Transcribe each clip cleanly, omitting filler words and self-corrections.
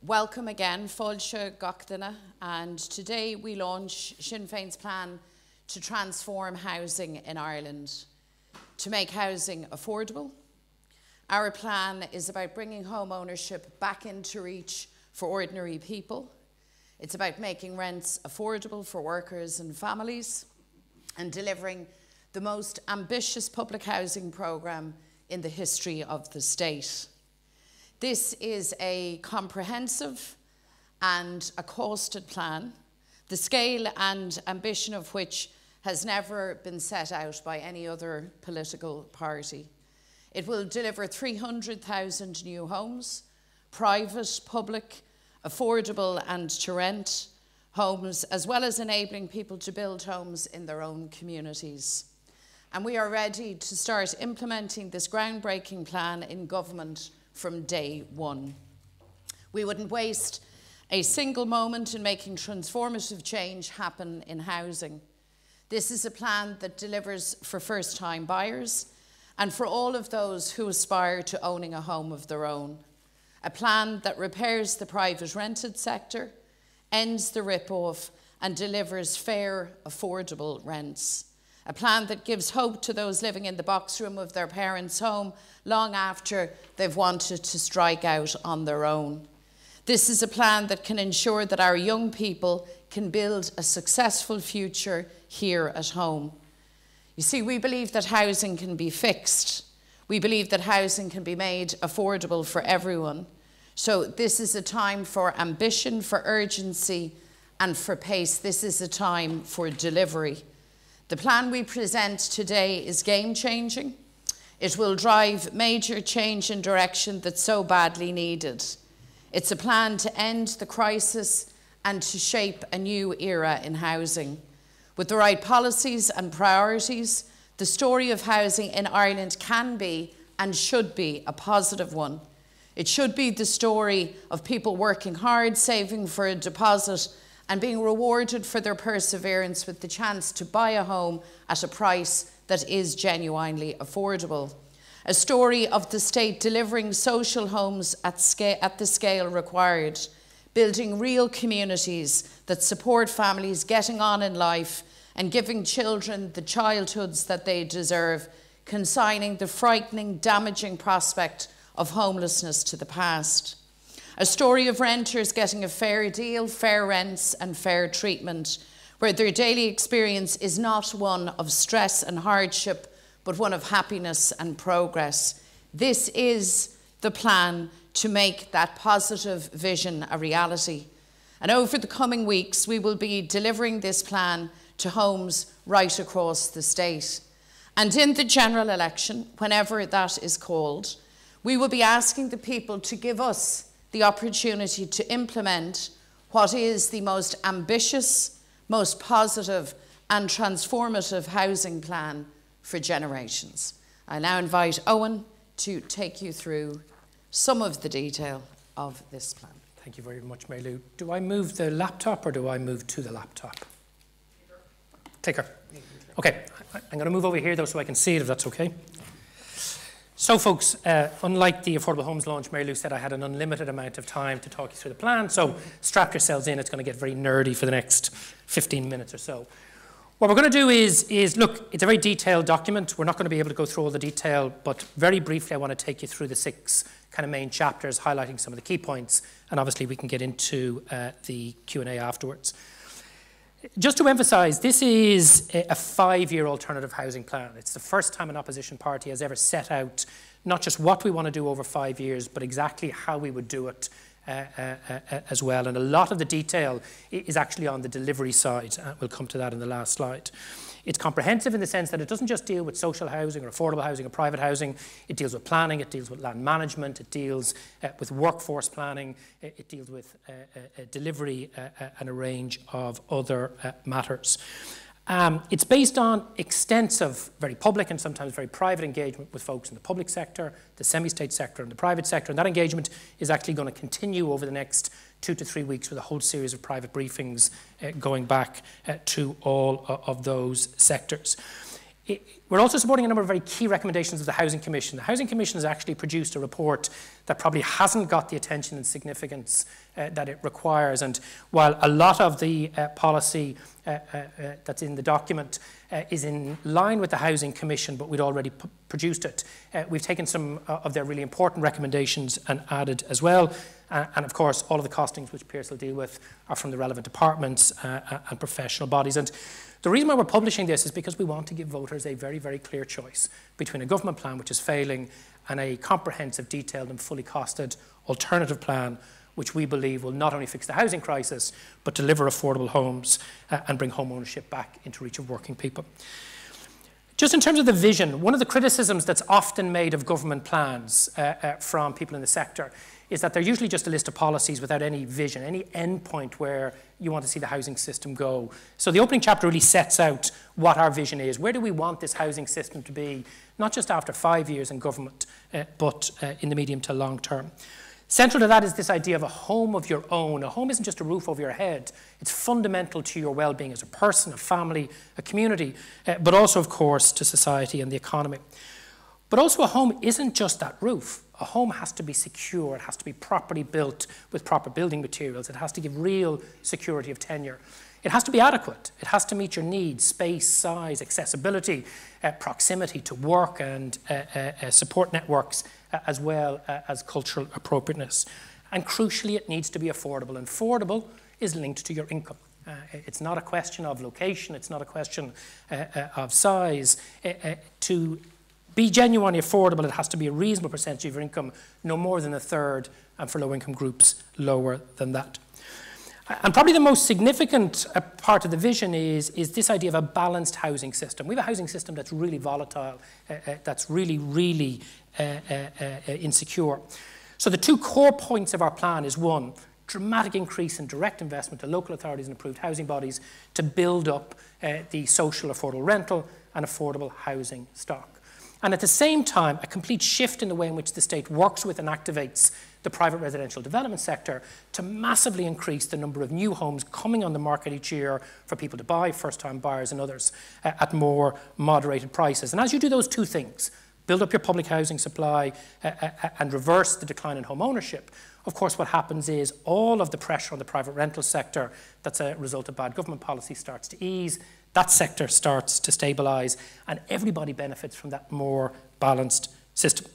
Welcome again, Fáilte Gachtainna, and today we launch Sinn Féin's plan to transform housing in Ireland, to make housing affordable. Our plan is about bringing home ownership back into reach for ordinary people. It's about making rents affordable for workers and families and delivering the most ambitious public housing programme in the history of the state. This is a comprehensive and a costed plan, the scale and ambition of which has never been set out by any other political party. It will deliver 300,000 new homes, private, public, affordable and to rent homes, as well as enabling people to build homes in their own communities. And we are ready to start implementing this groundbreaking plan in government from day one. We wouldn't waste a single moment in making transformative change happen in housing. This is a plan that delivers for first-time buyers and for all of those who aspire to owning a home of their own. A plan that repairs the private rented sector, ends the rip-off and delivers fair, affordable rents. A plan that gives hope to those living in the box room of their parents' home long after they've wanted to strike out on their own. This is a plan that can ensure that our young people can build a successful future here at home. You see, we believe that housing can be fixed. We believe that housing can be made affordable for everyone. So this is a time for ambition, for urgency, and for pace. This is a time for delivery. The plan we present today is game-changing. It will drive major change in direction that's so badly needed. It's a plan to end the crisis and to shape a new era in housing. With the right policies and priorities, the story of housing in Ireland can be and should be a positive one. It should be the story of people working hard, saving for a deposit, and being rewarded for their perseverance with the chance to buy a home at a price that is genuinely affordable. A story of the state delivering social homes at the scale required, building real communities that support families getting on in life and giving children the childhoods that they deserve, consigning the frightening, damaging prospect of homelessness to the past. A story of renters getting a fair deal, fair rents and fair treatment, where their daily experience is not one of stress and hardship, but one of happiness and progress. This is the plan to make that positive vision a reality. And over the coming weeks, we will be delivering this plan to homes right across the state. And in the general election, whenever that is called, we will be asking the people to give us the opportunity to implement what is the most ambitious, most positive and transformative housing plan for generations. I now invite Owen to take you through some of the detail of this plan. Thank you very much, Mary Lou. Do I move the laptop or do I move to the laptop? Clicker. Okay, I'm going to move over here though so I can see it if that's okay. So folks, unlike the Affordable Homes launch, Mary Lou said I had an unlimited amount of time to talk you through the plan, so strap yourselves in, it's going to get very nerdy for the next 15 minutes or so. What we're going to do is look, it's a very detailed document. We're not going to be able to go through all the detail, but very briefly I want to take you through the 6 kind of main chapters, highlighting some of the key points, and obviously we can get into the Q&A afterwards. Just to emphasise, this is a 5-year alternative housing plan. It's the first time an opposition party has ever set out not just what we want to do over 5 years, but exactly how we would do it as well. And a lot of the detail is actually on the delivery side. We'll come to that in the last slide. It's comprehensive in the sense that it doesn't just deal with social housing or affordable housing or private housing. It deals with planning, it deals with land management, it deals with workforce planning, it deals with delivery and a range of other matters. It's based on extensive, very public and sometimes very private engagement with folks in the public sector, the semi-state sector and the private sector. And that engagement is actually going to continue over the next 2 to 3 weeks with a whole series of private briefings going back to all of those sectors. We're also supporting a number of very key recommendations of the Housing Commission. The Housing Commission has actually produced a report that probably hasn't got the attention and significance that it requires. And while a lot of the policy that's in the document is in line with the Housing Commission, but we'd already produced it, we've taken some of their really important recommendations and added as well. And of course, all of the costings which Pierce will deal with are from the relevant departments and professional bodies. And the reason why we're publishing this is because we want to give voters a very, very clear choice between a government plan which is failing and a comprehensive, detailed and fully costed alternative plan which we believe will not only fix the housing crisis, but deliver affordable homes and bring home ownership back into reach of working people. Just in terms of the vision, one of the criticisms that's often made of government plans from people in the sector is that they're usually just a list of policies without any vision, any end point where you want to see the housing system go. So the opening chapter really sets out what our vision is. Where do we want this housing system to be, not just after 5 years in government, but in the medium to long term. Central to that is this idea of a home of your own. A home isn't just a roof over your head. It's fundamental to your well-being as a person, a family, a community, but also, of course, to society and the economy. But also a home isn't just that roof. A home has to be secure. It has to be properly built with proper building materials. It has to give real security of tenure. It has to be adequate. It has to meet your needs, space, size, accessibility, proximity to work and support networks, as well as cultural appropriateness. And crucially, it needs to be affordable. And affordable is linked to your income. It's not a question of location. It's not a question of size. To be genuinely affordable, it has to be a reasonable percentage of your income, no more than a third, and for low-income groups, lower than that. And probably the most significant part of the vision is this idea of a balanced housing system. We have a housing system that's really volatile, that's really, really insecure. So the two core points of our plan is, one, dramatic increase in direct investment to local authorities and approved housing bodies to build up the social affordable rental and affordable housing stock. And at the same time, a complete shift in the way in which the state works with and activates the private residential development sector to massively increase the number of new homes coming on the market each year for people to buy, first-time buyers and others, at more moderated prices. And as you do those two things, build up your public housing supply and reverse the decline in home ownership, of course what happens is all of the pressure on the private rental sector that's a result of bad government policy starts to ease, that sector starts to stabilise, and everybody benefits from that more balanced system.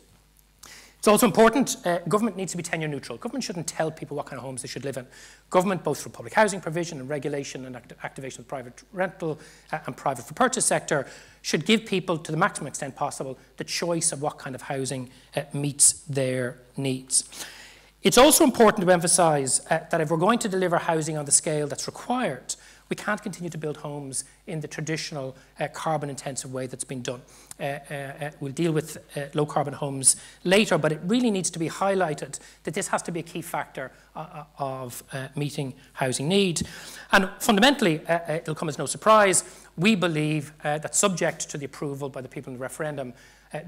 It's also important, government needs to be tenure neutral. Government shouldn't tell people what kind of homes they should live in. Government, both through public housing provision and regulation and activation of the private rental and private for purchase sector, should give people, to the maximum extent possible, the choice of what kind of housing meets their needs. It's also important to emphasise that if we're going to deliver housing on the scale that's required, we can't continue to build homes in the traditional carbon-intensive way that's been done. We'll deal with low-carbon homes later, but it really needs to be highlighted that this has to be a key factor of meeting housing need. And fundamentally, it'll come as no surprise, we believe that subject to the approval by the people in the referendum,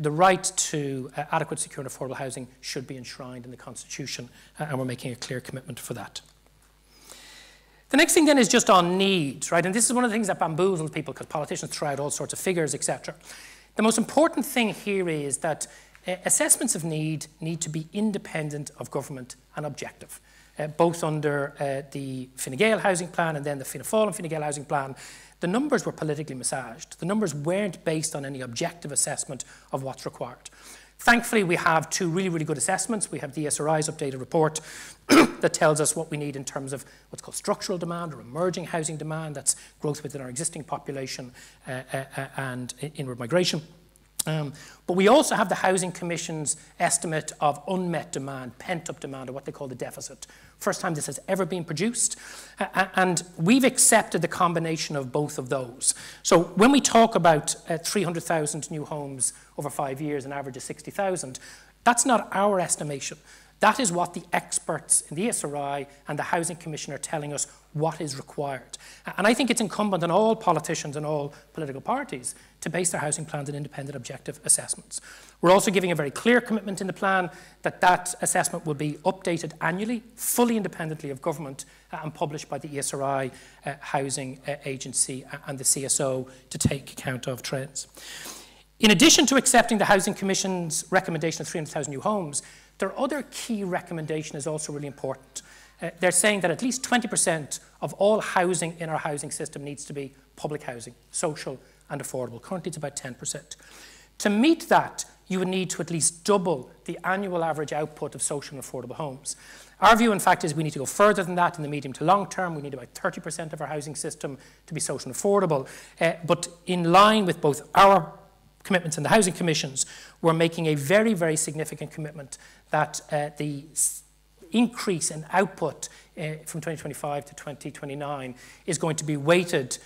the right to adequate, secure and affordable housing should be enshrined in the Constitution, and we're making a clear commitment for that. The next thing then is just on needs, right? And this is one of the things that bamboozles people because politicians throw out all sorts of figures, etc. The most important thing here is that assessments of need to be independent of government and objective. Both under the Fine Gael housing plan and then the Fianna Fáil and Fine Gael housing plan, the numbers were politically massaged. The numbers weren't based on any objective assessment of what's required. Thankfully, we have two really, really good assessments. We have the ESRI's updated report that tells us what we need in terms of what's called structural demand or emerging housing demand. That's growth within our existing population and inward migration. But we also have the Housing Commission's estimate of unmet demand, pent-up demand, or what they call the deficit. First time this has ever been produced. And we've accepted the combination of both of those. So when we talk about 300,000 new homes over 5 years, an average of 60,000, that's not our estimation. That is what the experts in the ESRI and the Housing Commission are telling us what is required. And I think it's incumbent on all politicians and all political parties to base their housing plans on independent, objective assessments. We're also giving a very clear commitment in the plan that that assessment will be updated annually, fully independently of government, and published by the ESRI Housing Agency and the CSO to take account of trends. In addition to accepting the Housing Commission's recommendation of 300,000 new homes, their other key recommendation is also really important. They're saying that at least 20% of all housing in our housing system needs to be public housing, social and affordable. Currently it's about 10%. To meet that, you would need to at least double the annual average output of social and affordable homes. Our view, in fact, is we need to go further than that in the medium to long term. We need about 30% of our housing system to be social and affordable. But in line with both our commitments and the Housing Commission's, we're making a very, very significant commitment that the increase in output from 2025 to 2029 is going to be weighted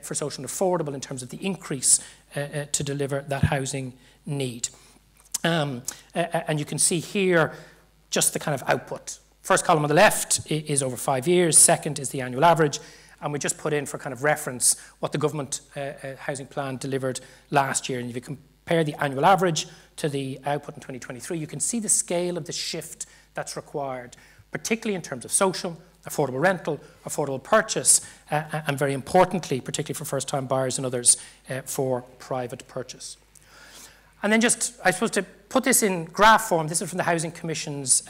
for social and affordable in terms of the increase to deliver that housing need. And you can see here just the kind of output. First column on the left is over 5 years, second is the annual average, and we just put in for kind of reference what the government housing plan delivered last year. And if you compare the annual average to the output in 2023, you can see the scale of the shift that's required, particularly in terms of social, affordable rental, affordable purchase, and very importantly, particularly for first-time buyers and others, for private purchase. And then just, I suppose, to put this in graph form, this is from the Housing Commission's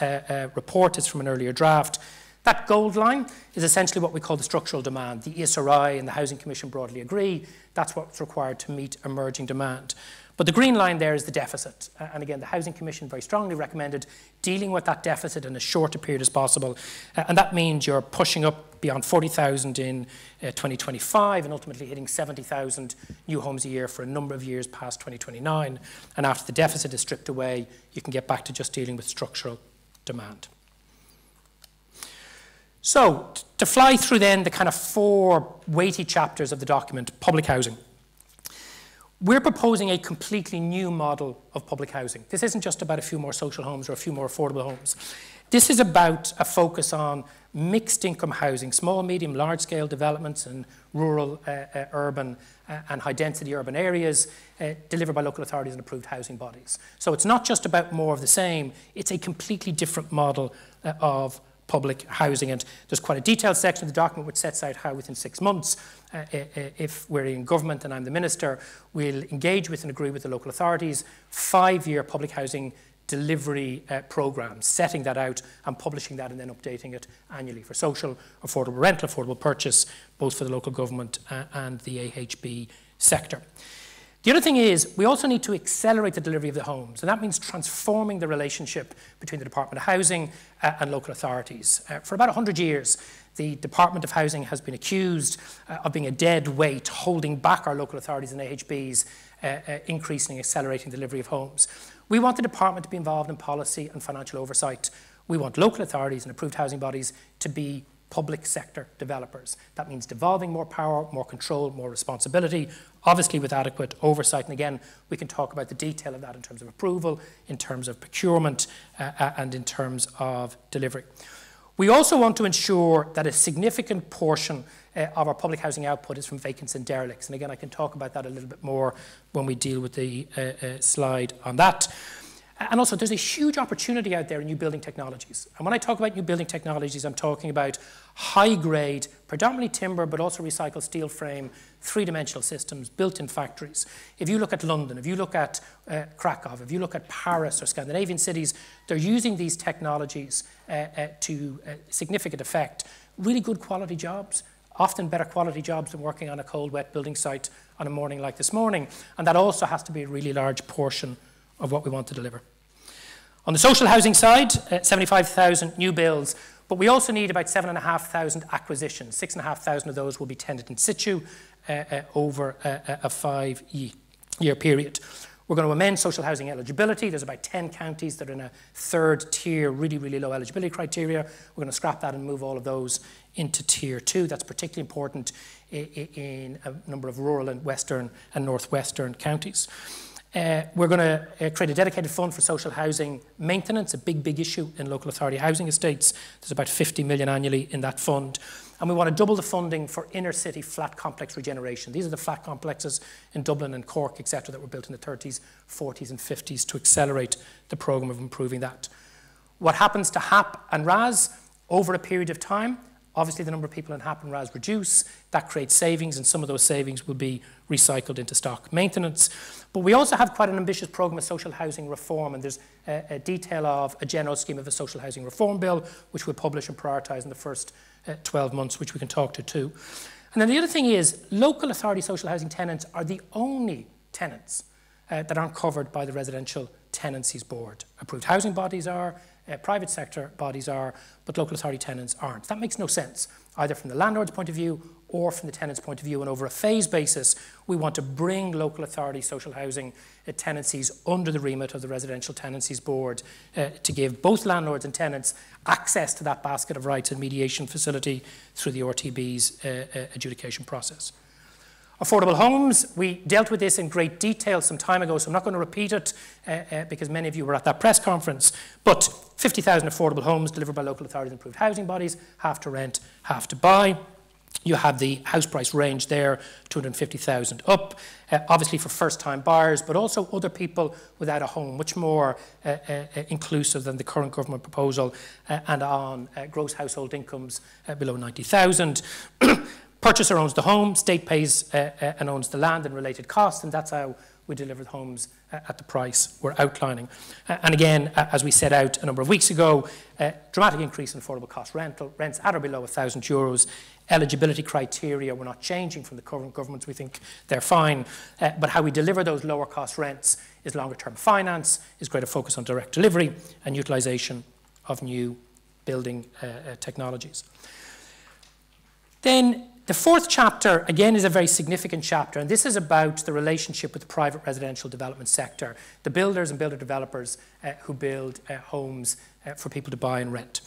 report, it's from an earlier draft. That gold line is essentially what we call the structural demand. The ESRI and the Housing Commission broadly agree that's what's required to meet emerging demand. But the green line there is the deficit. And again, the Housing Commission very strongly recommended dealing with that deficit in as short a period as possible. And that means you're pushing up beyond 40,000 in 2025 and ultimately hitting 70,000 new homes a year for a number of years past 2029. And after the deficit is stripped away, you can get back to just dealing with structural demand. So, to fly through then the kind of 4 weighty chapters of the document, public housing. We're proposing a completely new model of public housing. This isn't just about a few more social homes or a few more affordable homes. This is about a focus on mixed income housing, small, medium, large scale developments in rural, urban and high density urban areas delivered by local authorities and approved housing bodies. So it's not just about more of the same, it's a completely different model of public housing. And there's quite a detailed section of the document which sets out how within 6 months, if we're in government and I'm the minister, we'll engage with and agree with the local authorities 5-year public housing delivery programmes, setting that out and publishing that and then updating it annually for social, affordable rental, affordable purchase, both for the local government and the AHB sector. The other thing is, we also need to accelerate the delivery of the homes, and that means transforming the relationship between the Department of Housing and local authorities. For about 100 years, the Department of Housing has been accused of being a dead weight, holding back our local authorities and AHBs, increasing and accelerating the delivery of homes. We want the department to be involved in policy and financial oversight. We want local authorities and approved housing bodies to be public sector developers. That means devolving more power, more control, more responsibility, obviously with adequate oversight. And again, we can talk about the detail of that in terms of approval, in terms of procurement, and in terms of delivery. We also want to ensure that a significant portion of our public housing output is from vacants and derelicts. And again, I can talk about that a little bit more when we deal with the slide on that. And also, there's a huge opportunity out there in new building technologies. And when I talk about new building technologies, I'm talking about high-grade, predominantly timber, but also recycled steel frame, three-dimensional systems built in factories. If you look at London, if you look at Krakow, if you look at Paris or Scandinavian cities, they're using these technologies to significant effect. Really good quality jobs, often better quality jobs than working on a cold, wet building site on a morning like this morning. And that also has to be a really large portion of what we want to deliver. On the social housing side, 75,000 new builds, but we also need about 7,500 acquisitions. 6,500 of those will be tenanted in situ over a 5-year period. We're going to amend social housing eligibility. There's about 10 counties that are in a 3rd tier, really, really low eligibility criteria. We're going to scrap that and move all of those into tier 2. That's particularly important in a number of rural and western and northwestern counties. We're going to create a dedicated fund for social housing maintenance, a big, big issue in local authority housing estates. There's about 50 million annually in that fund. And we want to double the funding for inner city flat complex regeneration. These are the flat complexes in Dublin and Cork, etc., that were built in the 30s, 40s and 50s to accelerate the programme of improving that. What happens to HAP and RAS over a period of time? Obviously, the number of people in HAP and RAS reduce. That creates savings, and some of those savings will be recycled into stock maintenance. But we also have quite an ambitious programme of social housing reform, and there's a detail of a general scheme of a social housing reform bill, which we'll publish and prioritise in the first 12 months, which we can talk to too. And then the other thing is, local authority social housing tenants are the only tenants that aren't covered by the Residential Tenancies Board. Approved housing bodies are, private sector bodies are, but local authority tenants aren't. That makes no sense, either from the landlord's point of view or from the tenant's point of view. And over a phase basis, we want to bring local authority social housing tenancies under the remit of the Residential Tenancies Board to give both landlords and tenants access to that basket of rights and mediation facility through the RTB's adjudication process. Affordable homes, we dealt with this in great detail some time ago, so I'm not going to repeat it because many of you were at that press conference, but 50,000 affordable homes delivered by local authorities and approved housing bodies, half to rent, half to buy. You have the house price range there, 250,000 up, obviously for first-time buyers, but also other people without a home, much more inclusive than the current government proposal, and on gross household incomes below 90,000. Purchaser owns the home, state pays and owns the land and related costs, and that's how we deliver the homes at the price we're outlining. And again, as we set out a number of weeks ago, dramatic increase in affordable cost rental, rents at or below €1,000. Eligibility criteria we're not changing from the current governments, we think they're fine, but how we deliver those lower cost rents is longer term finance, is greater focus on direct delivery and utilisation of new building technologies. Then the fourth chapter, again, is a very significant chapter, and this is about the relationship with the private residential development sector, the builders and builder developers who build homes for people to buy and rent.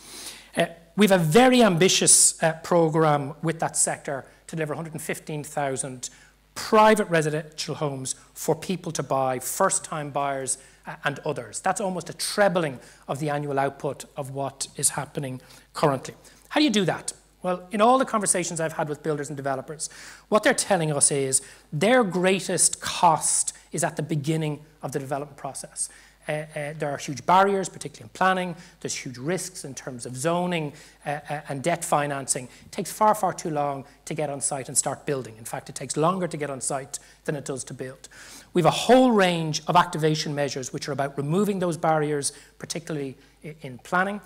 We have a very ambitious programme with that sector to deliver 115,000 private residential homes for people to buy, first-time buyers and others. That's almost a trebling of the annual output of what is happening currently. How do you do that? Well, in all the conversations I've had with builders and developers, what they're telling us is their greatest cost is at the beginning of the development process. There are huge barriers, particularly in planning. There's huge risks in terms of zoning and debt financing. It takes far, far too long to get on site and start building. In fact, it takes longer to get on site than it does to build. We have a whole range of activation measures which are about removing those barriers, particularly in planning.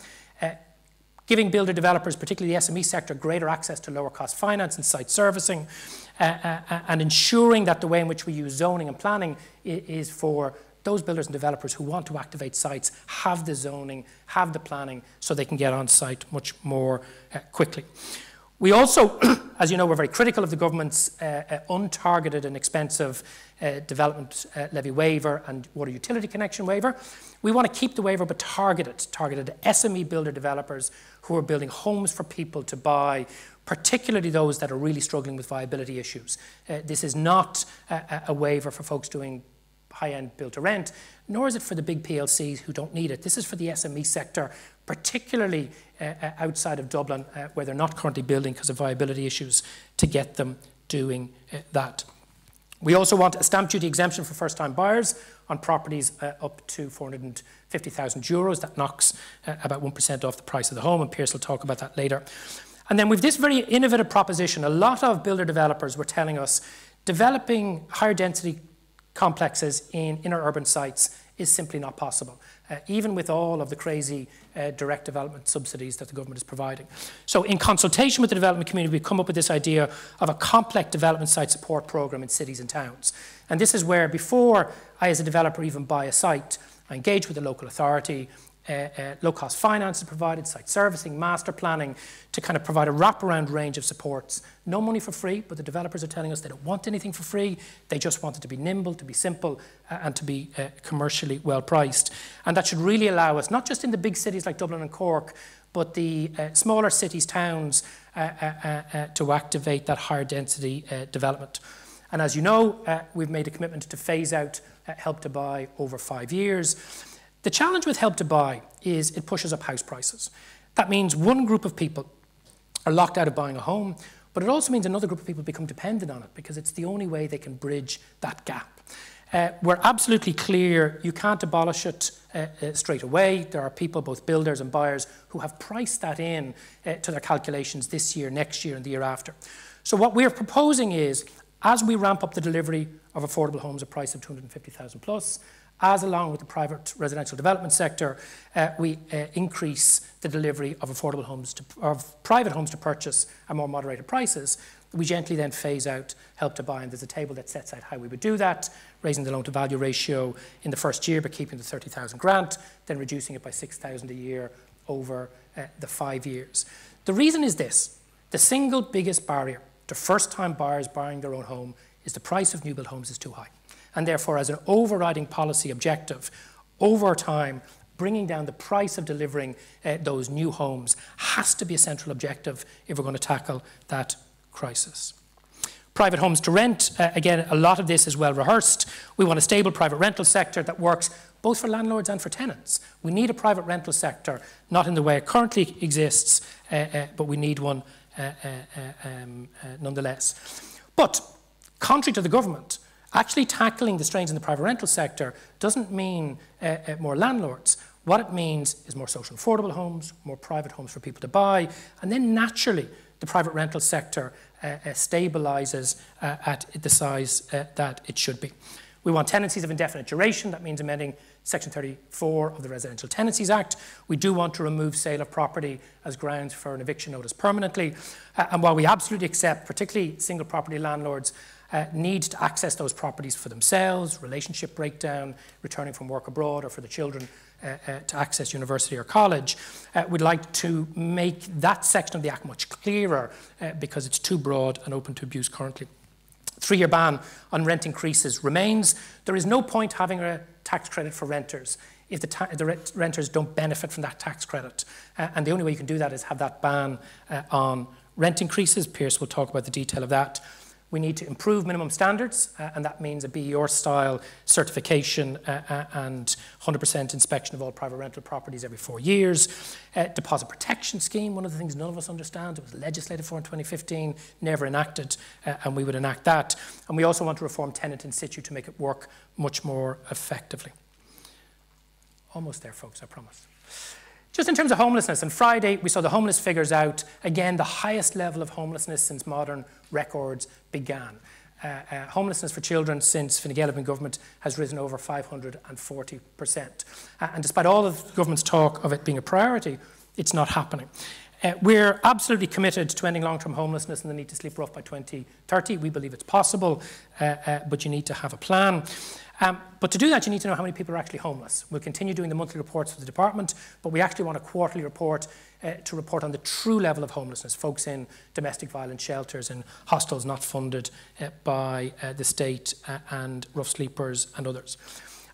Giving builder developers, particularly the SME sector, greater access to lower cost finance and site servicing, and ensuring that the way in which we use zoning and planning is for those builders and developers who want to activate sites, have the zoning, have the planning, so they can get on site much more quickly. We also, as you know, we're very critical of the government's untargeted and expensive development levy waiver and water utility connection waiver. We want to keep the waiver but targeted at SME builder developers who are building homes for people to buy, particularly those that are really struggling with viability issues. This is not a waiver for folks doing high-end build-to-rent, nor is it for the big PLCs who don't need it. This is for the SME sector, particularly outside of Dublin, where they're not currently building because of viability issues, to get them doing that. We also want a stamp duty exemption for first-time buyers on properties up to €450,000. That knocks about 1% off the price of the home, and Pierce will talk about that later. And then with this very innovative proposition, a lot of builder developers were telling us developing higher density complexes in inner urban sites is simply not possible, even with all of the crazy direct development subsidies that the government is providing. So in consultation with the development community, we've come up with this idea of a complex development site support programme in cities and towns. And this is where, before I as a developer even buy a site, I engage with the local authority, low-cost finance is provided, site servicing, master planning, to kind of provide a wraparound range of supports. No money for free, but the developers are telling us they don't want anything for free. They just want it to be nimble, to be simple, and to be commercially well-priced. And that should really allow us, not just in the big cities like Dublin and Cork, but the smaller cities, towns, to activate that higher density development. And as you know, we've made a commitment to phase out Help to Buy over 5 years. The challenge with Help to Buy is it pushes up house prices. That means one group of people are locked out of buying a home, but it also means another group of people become dependent on it because it's the only way they can bridge that gap. We're absolutely clear you can't abolish it straight away. There are people, both builders and buyers, who have priced that in to their calculations this year, next year and the year after. So what we're proposing is As we ramp up the delivery of affordable homes at a price of 250,000 plus, as along with the private residential development sector, we increase the delivery of affordable homes, of private homes to purchase at more moderated prices, we gently then phase out Help to Buy, and there's a table that sets out how we would do that, raising the loan to value ratio in the first year but keeping the 30,000 grant, then reducing it by 6,000 a year over the 5 years. The reason is this: the single biggest barrier to first-time buyers buying their own home is the price of new build homes is too high. And therefore, as an overriding policy objective, over time, bringing down the price of delivering those new homes has to be a central objective if we're going to tackle that crisis. Private homes to rent, again, a lot of this is well rehearsed. We want a stable private rental sector that works both for landlords and for tenants. We need a private rental sector, not in the way it currently exists, but we need one nonetheless. But contrary to the government, actually tackling the strains in the private rental sector doesn't mean more landlords. What it means is more social affordable homes, more private homes for people to buy, and then naturally the private rental sector stabilises at the size that it should be. We want tenancies of indefinite duration. That means amending Section 34 of the Residential Tenancies Act. We do want to remove sale of property as grounds for an eviction notice permanently. And while we absolutely accept, particularly single property landlords, need to access those properties for themselves, relationship breakdown, returning from work abroad, or for the children to access university or college, we'd like to make that section of the Act much clearer because it's too broad and open to abuse currently. 3-year ban on rent increases remains. There is no point having a tax credit for renters if the renters don't benefit from that tax credit. And the only way you can do that is have that ban on rent increases. Pierce will talk about the detail of that. We need to improve minimum standards, and that means a BER-style certification and 100% inspection of all private rental properties every 4 years. Deposit protection scheme, one of the things none of us understand. It was legislated for in 2015, never enacted, and we would enact that. And we also want to reform tenant in situ to make it work much more effectively. Almost there, folks, I promise. Just in terms of homelessness, on Friday we saw the homeless figures out. Again, the highest level of homelessness since modern records began. Homelessness for children since Fine Gael have been government has risen over 540%. And despite all of the government's talk of it being a priority, it's not happening. We're absolutely committed to ending long-term homelessness and the need to sleep rough by 2030. We believe it's possible, but you need to have a plan. But to do that, you need to know how many people are actually homeless. We'll continue doing the monthly reports for the department, but we actually want a quarterly report to report on the true level of homelessness, folks in domestic violence shelters and hostels not funded by the state and rough sleepers and others.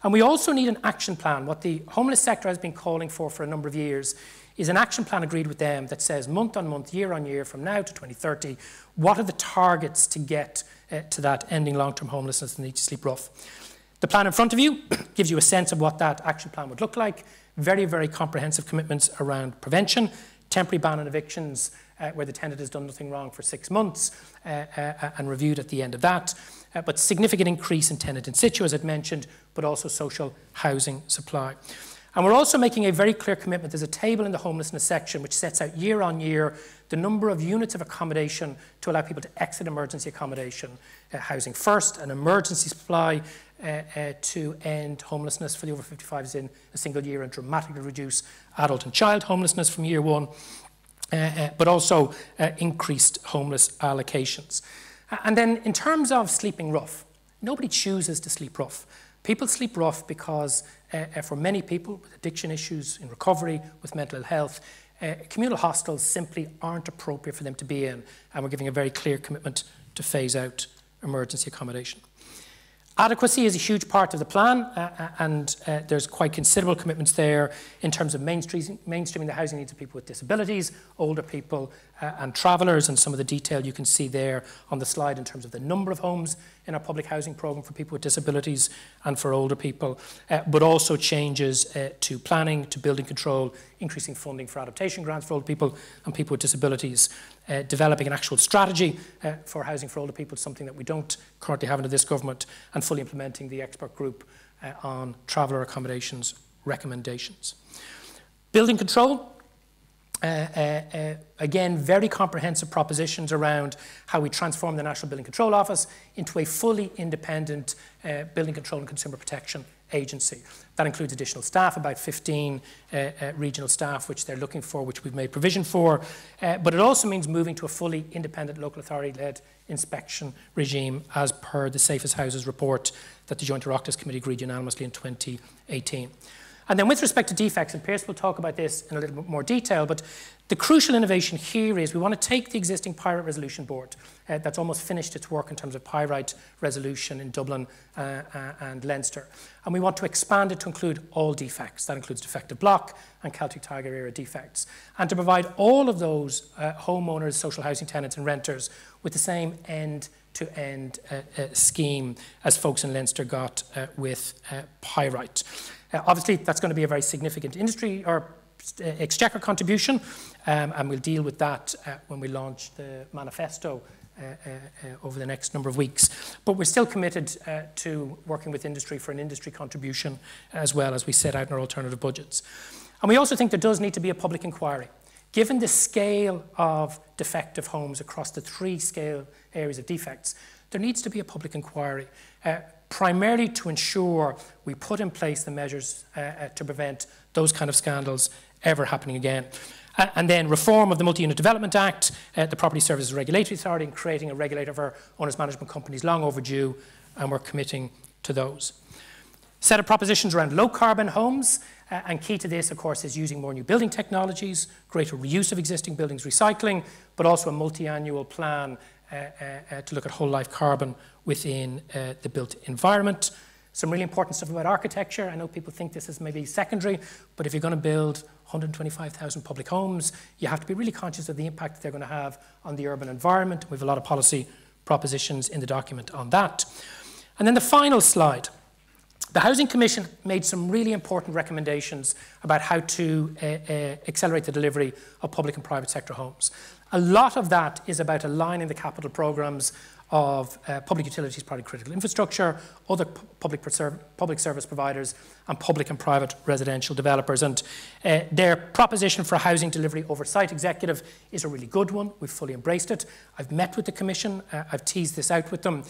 And we also need an action plan. What the homeless sector has been calling for a number of years is an action plan agreed with them that says month on month, year on year, from now to 2030, what are the targets to get to that ending long-term homelessness and need to sleep rough. The plan in front of you gives you a sense of what that action plan would look like. Very, very comprehensive commitments around prevention, temporary ban on evictions where the tenant has done nothing wrong for 6 months and reviewed at the end of that. But significant increase in tenant in situ, as I'd mentioned, but also social housing supply. And we're also making a very clear commitment. There's a table in the homelessness section which sets out year on year the number of units of accommodation to allow people to exit emergency accommodation. Housing First, an emergency supply to end homelessness for the over 55s in a single year and dramatically reduce adult and child homelessness from year one, but also increased homeless allocations. And then in terms of sleeping rough, nobody chooses to sleep rough. People sleep rough because for many people with addiction issues, in recovery, with mental health, communal hostels simply aren't appropriate for them to be in, and we're giving a very clear commitment to phase out emergency accommodation. Adequacy is a huge part of the plan, and there's quite considerable commitments there in terms of mainstreaming the housing needs of people with disabilities, older people and travellers, and some of the detail you can see there on the slide in terms of the number of homes in our public housing programme for people with disabilities and for older people, but also changes to planning, to building control, increasing funding for adaptation grants for older people and people with disabilities, developing an actual strategy for housing for older people, something that we don't currently have under this government, and fully implementing the expert group on traveller accommodations recommendations. Building control. Again, very comprehensive propositions around how we transform the National Building Control Office into a fully independent building control and consumer protection agency. That includes additional staff, about 15 regional staff, which they're looking for, which we've made provision for. But it also means moving to a fully independent local authority-led inspection regime as per the Safest Houses report that the Joint Oireachtas Committee agreed unanimously in 2018. And then with respect to defects, and Pierce will talk about this in a little bit more detail, but the crucial innovation here is we want to take the existing Pyrite Resolution Board that's almost finished its work in terms of pyrite resolution in Dublin and Leinster, and we want to expand it to include all defects. That includes defective block and Celtic Tiger era defects, and to provide all of those homeowners, social housing tenants and renters with the same end-to-end scheme as folks in Leinster got with pyrite. Obviously, that's going to be a very significant industry or exchequer contribution, and we'll deal with that when we launch the manifesto over the next number of weeks. But we're still committed to working with industry for an industry contribution as well as we set out in our alternative budgets. And we also think there does need to be a public inquiry. Given the scale of defective homes across the 3 scale areas of defects, there needs to be a public inquiry, primarily to ensure we put in place the measures to prevent those kind of scandals ever happening again. And then reform of the Multi-Unit Development Act, the Property Services Regulatory Authority, and creating a regulator for owners management companies, long overdue, and we're committing to those. Set of propositions around low carbon homes, and key to this, of course, is using more new building technologies, greater reuse of existing buildings, recycling, but also a multi-annual plan to look at whole life carbon within the built environment. Some really important stuff about architecture. I know people think this is maybe secondary, but if you're going to build 125,000 public homes, you have to be really conscious of the impact that they're going to have on the urban environment. We have a lot of policy propositions in the document on that. And then the final slide. The Housing Commission made some really important recommendations about how to accelerate the delivery of public and private sector homes. A lot of that is about aligning the capital programmes of public utilities, public critical infrastructure, other public service providers, and public and private residential developers. And their proposition for a housing delivery oversight executive is a really good one. We've fully embraced it. I've met with the Commission. I've teased this out with them.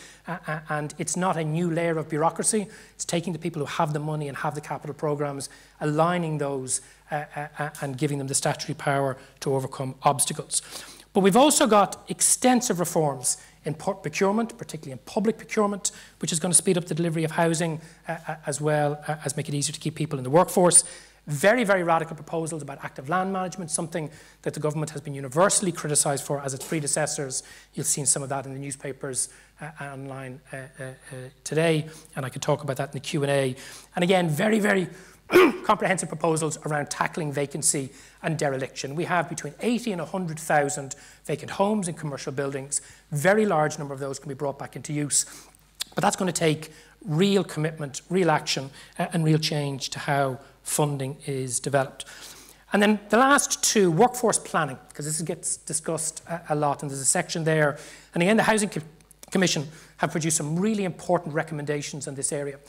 And it's not a new layer of bureaucracy. It's taking the people who have the money and have the capital programmes, aligning those and giving them the statutory power to overcome obstacles. But we've also got extensive reforms in procurement, particularly in public procurement, which is going to speed up the delivery of housing as well as make it easier to keep people in the workforce. Very, very radical proposals about active land management, something that the government has been universally criticised for as its predecessors. You'll see some of that in the newspapers online today, and I could talk about that in the Q&A. And again, very, very comprehensive proposals around tackling vacancy and dereliction. We have between 80 and 100,000 vacant homes in commercial buildings. Very large number of those can be brought back into use. But that's going to take real commitment, real action, and real change to how funding is developed. And then the last 2, workforce planning, because this gets discussed a lot, and there's a section there. And again, the Housing Commission have produced some really important recommendations in this area.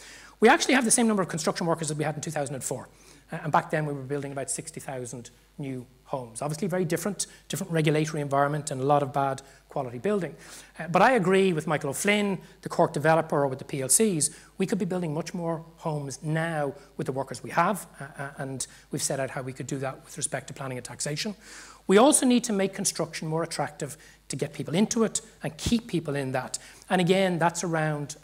We actually have the same number of construction workers that we had in 2004. And back then we were building about 60,000 new homes. Obviously very different regulatory environment and a lot of bad quality building. But I agree with Michael O'Flynn, the Cork developer, or with the PLCs, we could be building much more homes now with the workers we have, and we've set out how we could do that with respect to planning and taxation. We also need to make construction more attractive to get people into it and keep people in that. And again, that's around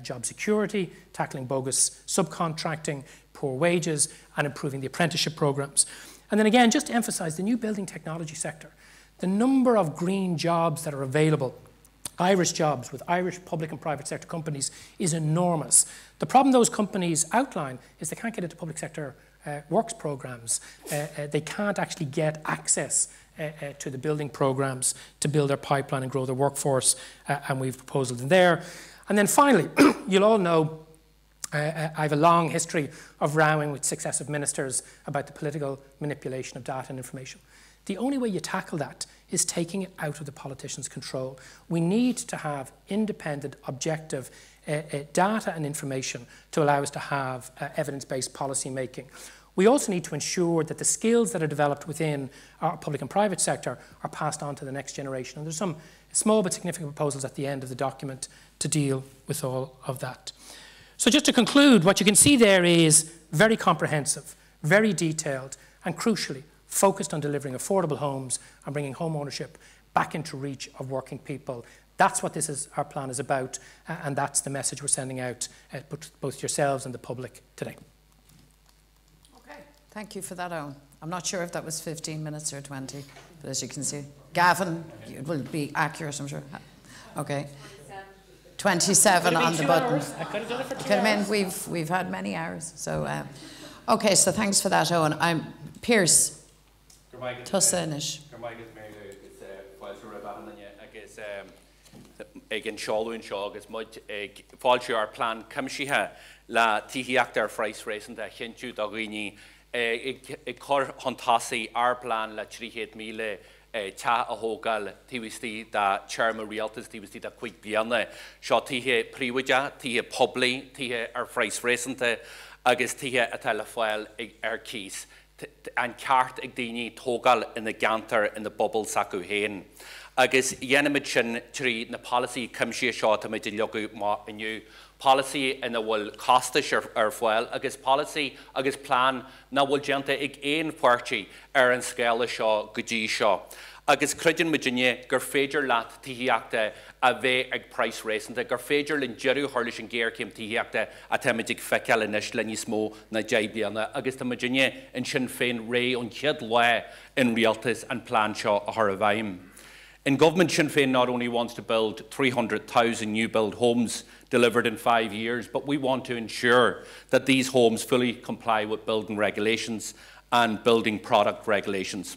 job security, tackling bogus subcontracting, poor wages, and improving the apprenticeship programs. And then again, just to emphasise the new building technology sector, the number of green jobs that are available, Irish jobs with Irish public and private sector companies, is enormous. The problem those companies outline is they can't get into public sector works programs. They can't actually get access to the building programs to build their pipeline and grow their workforce, and we've proposals in there. And then finally, you'll all know I have a long history of rowing with successive ministers about the political manipulation of data and information. The only way you tackle that is taking it out of the politicians' control. We need to have independent, objective data and information to allow us to have evidence-based policy making. we also need to ensure that the skills that are developed within our public and private sector are passed on to the next generation. And there's some small but significant proposals at the end of the document to deal with all of that. So just to conclude, what you can see there is very comprehensive, very detailed, and crucially focused on delivering affordable homes and bringing home ownership back into reach of working people. That's what our plan is about, and that's the message we're sending out both yourselves and the public today. Okay, thank you for that, Owen. I'm not sure if that was 15 minutes or 20, but as you can see, Gavin, it will be accurate, I'm sure. Okay. 27 on the button. I could have done it for 2 Come in, hours. we've had many hours. So, okay, so thanks for that, Owen. I'm Pierce. Tussanish. Again, Shallow Shog is much a Falshire plan. Kamshiha la Tihiactor Frice Race and the Hinchu Dogini, a Cor Hontasi, our plan la Trihet Mile. Cha a hogal TVC da Charma Realtas TVC da quick beyond Shotty Priwija, Tia Publi, Tia or Frice Recente, Agus Tia at Telefoil keys, and Cart Igdini Togal in the Ganter in the Bubble Saku Hain. Agus Yenimichin tree in the policy Kimshia shot to Midilogu Ma a new policy in the will costish or foil, agus policy, agus plan, na will gente ig ein party in scale shaw, guji shaw. Agus Cridgen Virginia, Gerfager lat tihiacte a ve ag price race, and the Gerfager lin Jeru Harlish and Gear came tihiacte a temidig fecal in Ishlen Smo, na Jaibiana, agus the Virginia and Sinn Féin Ray on Kid Law in Realtas and plan shaw a Haravaim. In government, Sinn Féin not only wants to build 300,000 new build homes delivered in 5 years, but we want to ensure that these homes fully comply with building regulations and building product regulations.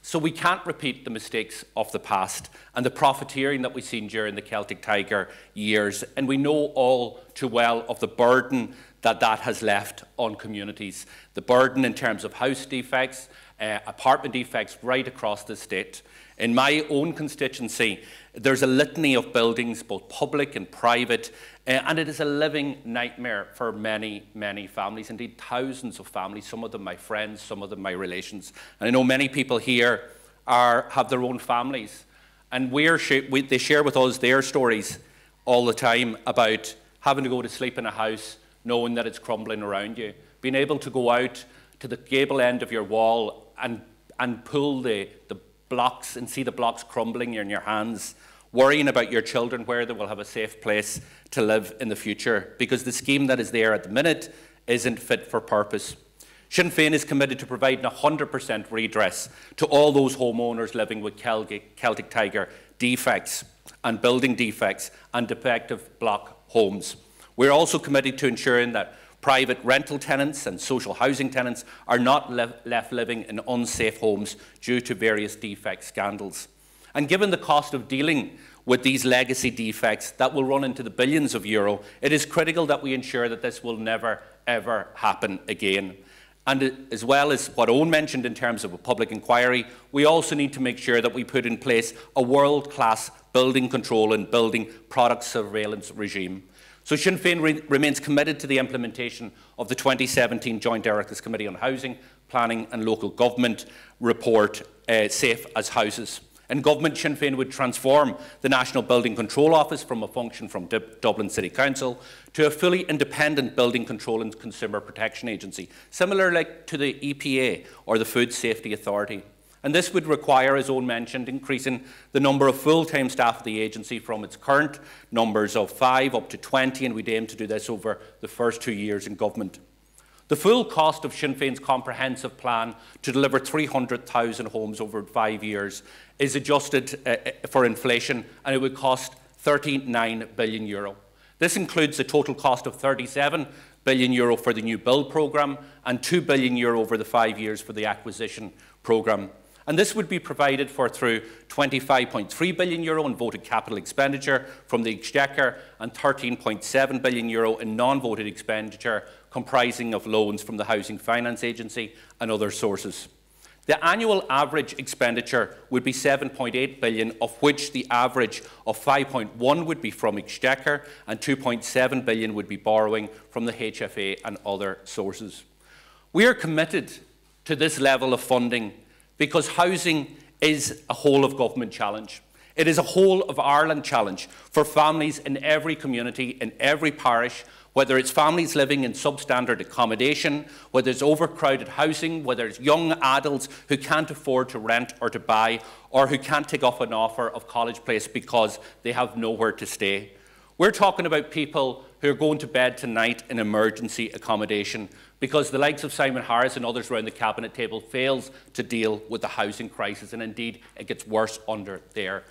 So we can't repeat the mistakes of the past and the profiteering that we've seen during the Celtic Tiger years, and we know all too well of the burden that that has left on communities. The burden in terms of house defects, apartment defects right across the state. In my own constituency, there's a litany of buildings, both public and private, and it is a living nightmare for many, many families, indeed thousands of families, some of them my friends, some of them my relations. And I know many people here have their own families, and they share with us their stories all the time about having to go to sleep in a house knowing that it's crumbling around you, being able to go out to the gable end of your wall and pull the blocks and see the blocks crumbling in your hands, worrying about your children where they will have a safe place to live in the future, because the scheme that is there at the minute isn't fit for purpose. Sinn Féin is committed to providing 100% redress to all those homeowners living with Celtic Tiger defects and building defects and defective block homes. We're also committed to ensuring that private rental tenants and social housing tenants are not left living in unsafe homes due to various defect scandals. And given the cost of dealing with these legacy defects that will run into the billions of euro, it is critical that we ensure that this will never, ever happen again. And as well as what Owen mentioned in terms of a public inquiry, we also need to make sure that we put in place a world-class building control and building product surveillance regime. So Sinn Féin remains committed to the implementation of the 2017 Joint Directors Committee on Housing, Planning and Local Government report, Safe as Houses. In government, Sinn Féin would transform the National Building Control Office from a function from Dublin City Council to a fully independent building control and consumer protection agency, similar to the EPA or the Food Safety Authority. And this would require, as Owen mentioned, increasing the number of full-time staff of the agency from its current numbers of 5 up to 20, and we'd aim to do this over the first 2 years in government. The full cost of Sinn Féin's comprehensive plan to deliver 300,000 homes over 5 years is adjusted for inflation, and it would cost €39 billion. This includes the total cost of €37 billion for the new build programme and €2 billion over the 5 years for the acquisition programme. And this would be provided for through €25.3 billion in voted capital expenditure from the Exchequer and €13.7 billion in non-voted expenditure comprising of loans from the Housing Finance Agency and other sources. The annual average expenditure would be €7.8 billion, of which the average of €5.1 would be from Exchequer and €2.7 billion would be borrowing from the HFA and other sources. We are committed to this level of funding because housing is a whole of government challenge. It is a whole of Ireland challenge for families in every community, in every parish, whether it's families living in substandard accommodation, whether it's overcrowded housing, whether it's young adults who can't afford to rent or to buy, or who can't take up an offer of college place because they have nowhere to stay. We're talking about people who are going to bed tonight in emergency accommodation because the likes of Simon Harris and others around the cabinet table fails to deal with the housing crisis, and indeed it gets worse under their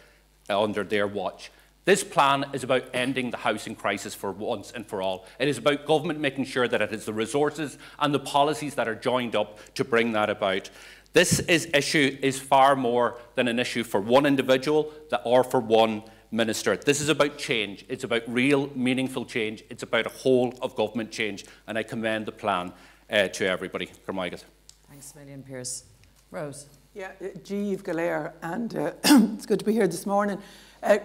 watch. This plan is about ending the housing crisis for once and for all. It is about government making sure that it has the resources and the policies that are joined up to bring that about. This issue is far more than an issue for one individual or for one minister. This is about change. It's about real, meaningful change. It's about a whole of government change, and I commend the plan to everybody. Thanks a million, Piers. Rose. Yeah, Jeeve Galair, and it's good to be here this morning.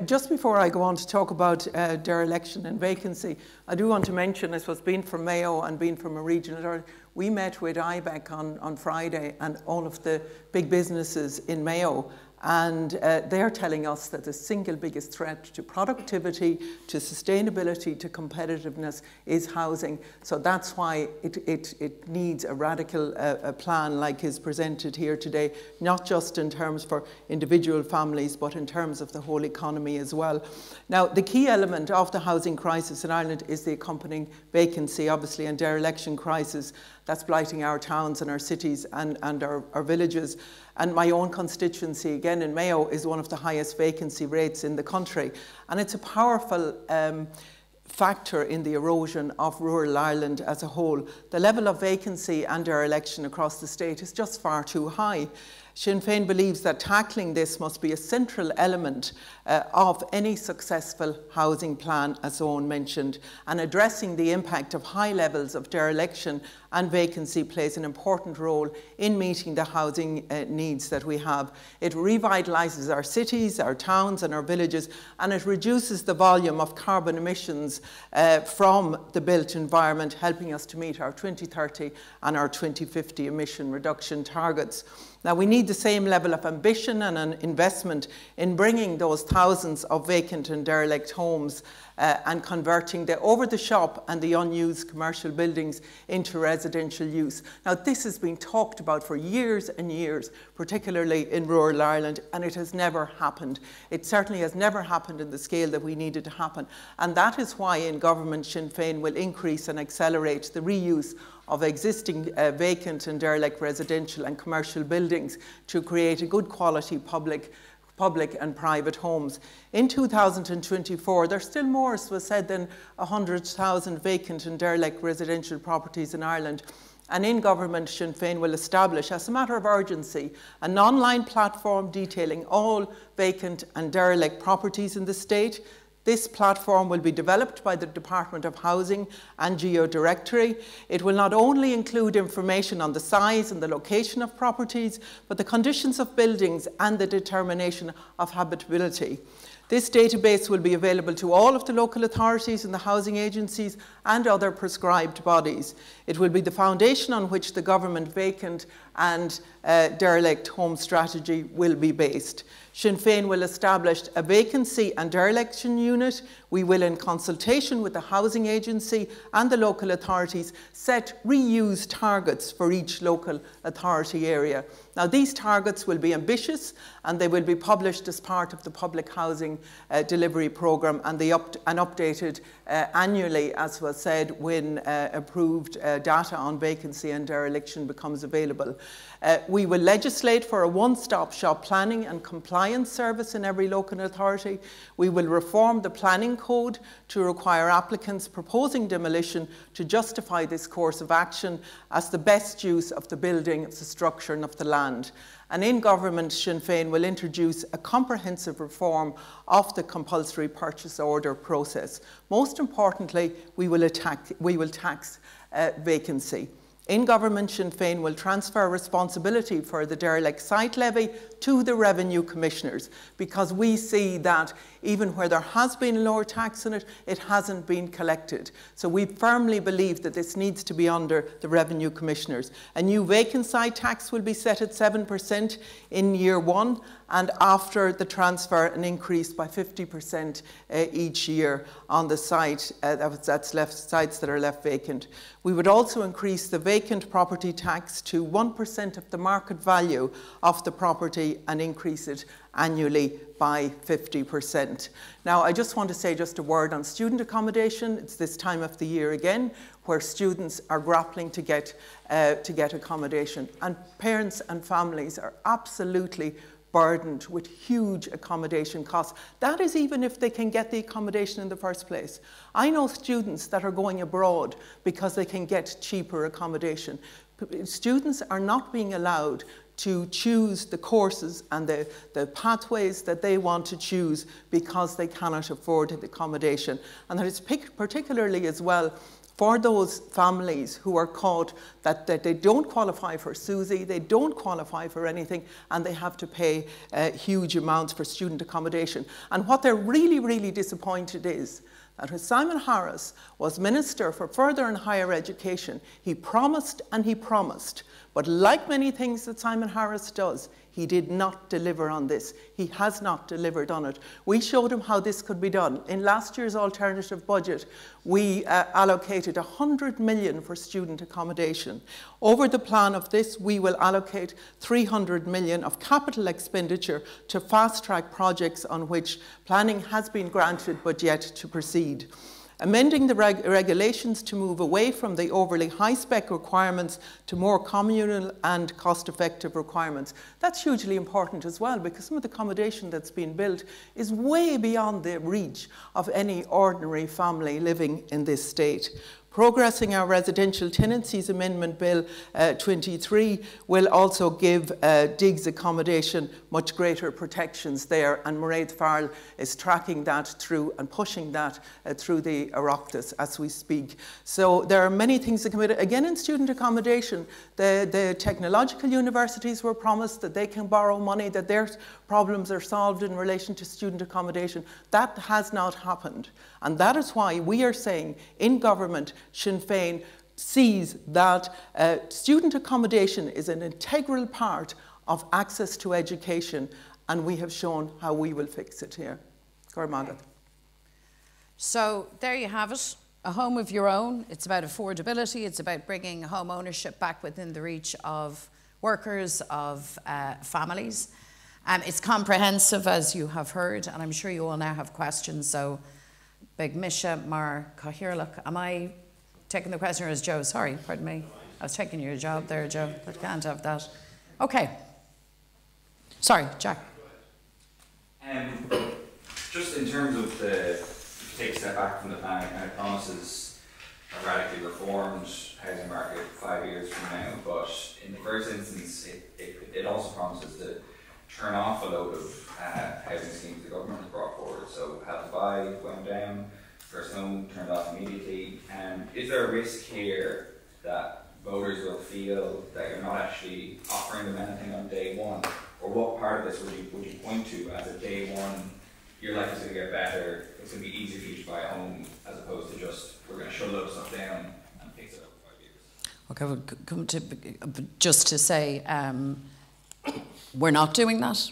Just before I go on to talk about dereliction and vacancy, I do want to mention, I suppose, being from Mayo and being from a regional authority, we met with IBEC on Friday and all of the big businesses in Mayo, and they're telling us that the single biggest threat to productivity, to sustainability, to competitiveness is housing. So that's why it needs a radical plan like is presented here today, not just in terms for individual families, but in terms of the whole economy as well. Now, the key element of the housing crisis in Ireland is the accompanying vacancy, obviously, and dereliction crisis that's blighting our towns and our cities and our villages. And my own constituency, again in Mayo, is one of the highest vacancy rates in the country. And it's a powerful factor in the erosion of rural Ireland as a whole. The level of vacancy and dereliction across the state is just far too high. Sinn Féin believes that tackling this must be a central element of any successful housing plan, as Owen mentioned, and addressing the impact of high levels of dereliction and vacancy plays an important role in meeting the housing needs that we have. It revitalises our cities, our towns and our villages, and it reduces the volume of carbon emissions from the built environment, helping us to meet our 2030 and our 2050 emission reduction targets. Now, we need the same level of ambition and an investment in bringing those thousands of vacant and derelict homes and converting the over-the-shop and the unused commercial buildings into residential use. Now, this has been talked about for years and years, particularly in rural Ireland, and it has never happened. It certainly has never happened in the scale that we needed to happen. And that is why in government Sinn Féin will increase and accelerate the reuse of existing vacant and derelict residential and commercial buildings to create a good quality public and private homes. In 2024, there's still more, as was said, than 100,000 vacant and derelict residential properties in Ireland. And in government, Sinn Féin will establish, as a matter of urgency, an online platform detailing all vacant and derelict properties in the state. This platform will be developed by the Department of Housing and Geodirectory. It will not only include information on the size and the location of properties, but the conditions of buildings and the determination of habitability. This database will be available to all of the local authorities and the housing agencies and other prescribed bodies. It will be the foundation on which the government vacant and derelict home strategy will be based. Sinn Féin will establish a vacancy and dereliction unit. We will, in consultation with the housing agency and the local authorities, set reuse targets for each local authority area. Now, these targets will be ambitious and they will be published as part of the public housing delivery programme and updated annually, as was said, when approved data on vacancy and dereliction becomes available. We will legislate for a one-stop shop planning and compliance service in every local authority. We will reform the planning code to require applicants proposing demolition to justify this course of action as the best use of the building, of the structure and of the land. And in government, Sinn Féin will introduce a comprehensive reform of the compulsory purchase order process. Most importantly, we will tax vacancy. In government, Sinn Féin will transfer responsibility for the derelict site levy to the revenue commissioners, because we see that even where there has been lower tax on it, it hasn't been collected. So we firmly believe that this needs to be under the revenue commissioners. A new vacant site tax will be set at 7% in year 1, and after the transfer an increase by 50% each year on the site that's left, sites that are left vacant. We would also increase the vacant property tax to 1% of the market value of the property and increase it annually by 50%. Now, I just want to say just a word on student accommodation. It's this time of the year again where students are grappling to get accommodation, and parents and families are absolutely burdened with huge accommodation costs. That is even if they can get the accommodation in the first place. I know students that are going abroad because they can get cheaper accommodation. Students are not being allowed to choose the courses and the pathways that they want to choose because they cannot afford the accommodation. And that is particularly as well for those families who are caught that they don't qualify for SUSI, they don't qualify for anything, and they have to pay huge amounts for student accommodation. And what they're really, really disappointed is that when Simon Harris was Minister for Further and Higher Education, he promised and he promised. But like many things that Simon Harris does, he did not deliver on this. He has not delivered on it. We showed him how this could be done. In last year's alternative budget, we allocated 100 million for student accommodation. Over the plan of this, we will allocate 300 million of capital expenditure to fast-track projects on which planning has been granted but yet to proceed. Amending the regulations to move away from the overly high-spec requirements to more communal and cost-effective requirements. That's hugely important as well, because some of the accommodation that's being built is way beyond the reach of any ordinary family living in this state. Progressing our Residential Tenancies Amendment Bill 23 will also give digs accommodation much greater protections there, and Mairead Farrell is tracking that through and pushing that through the Oireachtas as we speak. So there are many things that come out. Again, in student accommodation, the technological universities were promised that they can borrow money, that their problems are solved in relation to student accommodation. That has not happened. And that is why we are saying in government, Sinn Féin sees that student accommodation is an integral part of access to education, and we have shown how we will fix it here. Cormac. So there you have it, a home of your own. It's about affordability, it's about bringing home ownership back within the reach of workers, of families. It's comprehensive, as you have heard, and I'm sure you all now have questions. So, Big Misha, Mar Cahirlock, am I taking the question, or is Joe? Sorry, pardon me. I was taking your job there, Joe, but can't have that. Okay. Sorry, Jack. Just in terms of take a step back from the plan, and it promises a radically reformed housing market 5 years from now, but in the first instance, it also promises to turn off a load of housing schemes the government has brought forward. So Help to Buy went down, First Home turned off immediately. Is there a risk here that voters will feel that you're not actually offering them anything on day one? Or what part of this would you point to as a day one, your life is going to get better, it's going to be easier for you to buy a home, as opposed to just, we're going to shut a load of stuff down and fix it over 5 years? Okay, we'll come to, just to say, we're not doing that.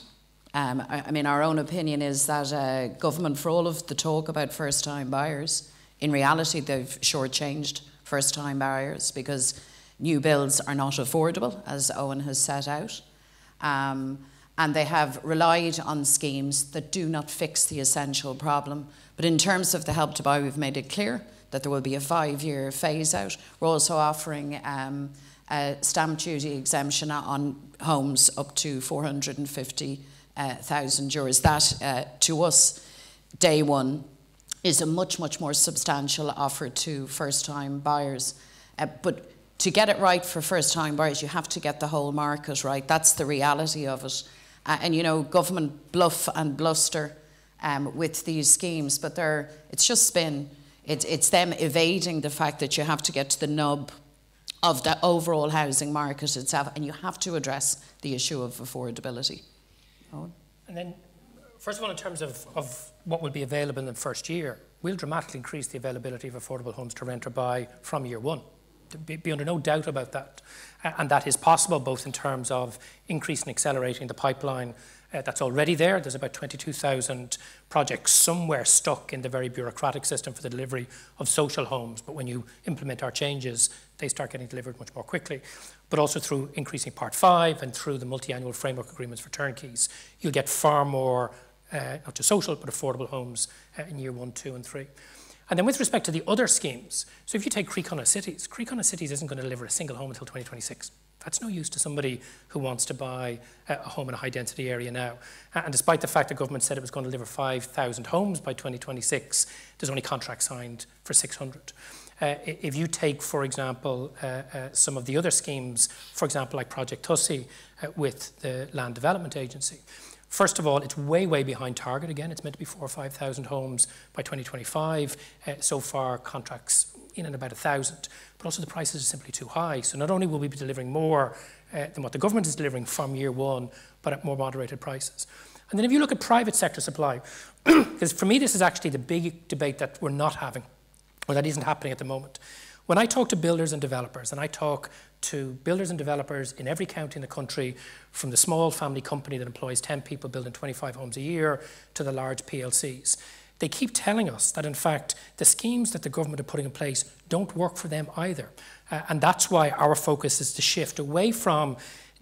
I mean, our own opinion is that government, for all of the talk about first-time buyers, in reality they've shortchanged first-time buyers, because new builds are not affordable, as Owen has set out. And they have relied on schemes that do not fix the essential problem. But in terms of the Help to Buy, we've made it clear that there will be a 5-year phase-out. We're also offering a stamp duty exemption on homes up to 450,000 euros. That, to us, day one, is a much, much more substantial offer to first-time buyers. But to get it right for first-time buyers, you have to get the whole market right. That's the reality of it. And, you know, government bluff and bluster with these schemes, but it's just been, it's them evading the fact that you have to get to the nub of the overall housing market itself, and you have to address the issue of affordability. Owen? And then, first of all, in terms of what will be available in the first year, we'll dramatically increase the availability of affordable homes to rent or buy from year one. Be under no doubt about that. And that is possible both in terms of increasing and accelerating the pipeline that's already there. There's about 22,000 projects somewhere stuck in the very bureaucratic system for the delivery of social homes. But when you implement our changes, they start getting delivered much more quickly. But also through increasing Part 5 and through the multi-annual framework agreements for turnkeys, you'll get far more, not just social, but affordable homes in year 1, 2 and 3. And then with respect to the other schemes, so if you take Croí Connor isn't going to deliver a single home until 2026. That's no use to somebody who wants to buy a home in a high density area now. And despite the fact the government said it was going to deliver 5,000 homes by 2026, there's only contracts signed for 600. If you take, for example, some of the other schemes, for example, like Project Tussie with the Land Development Agency, first of all, it's way, way behind target. Again, it's meant to be 4,000 or 5,000 homes by 2025. So far, contracts in and about 1,000. But also the prices are simply too high. So not only will we be delivering more than what the government is delivering from year one, but at more moderated prices. And then if you look at private sector supply, because for me this is actually the big debate that we're not having, or that isn't happening at the moment. When I talk to builders and developers, and I talk to builders and developers in every county in the country, from the small family company that employs 10 people building 25 homes a year to the large PLCs, they keep telling us that, in fact, the schemes that the government are putting in place don't work for them either. And that's why our focus is to shift away from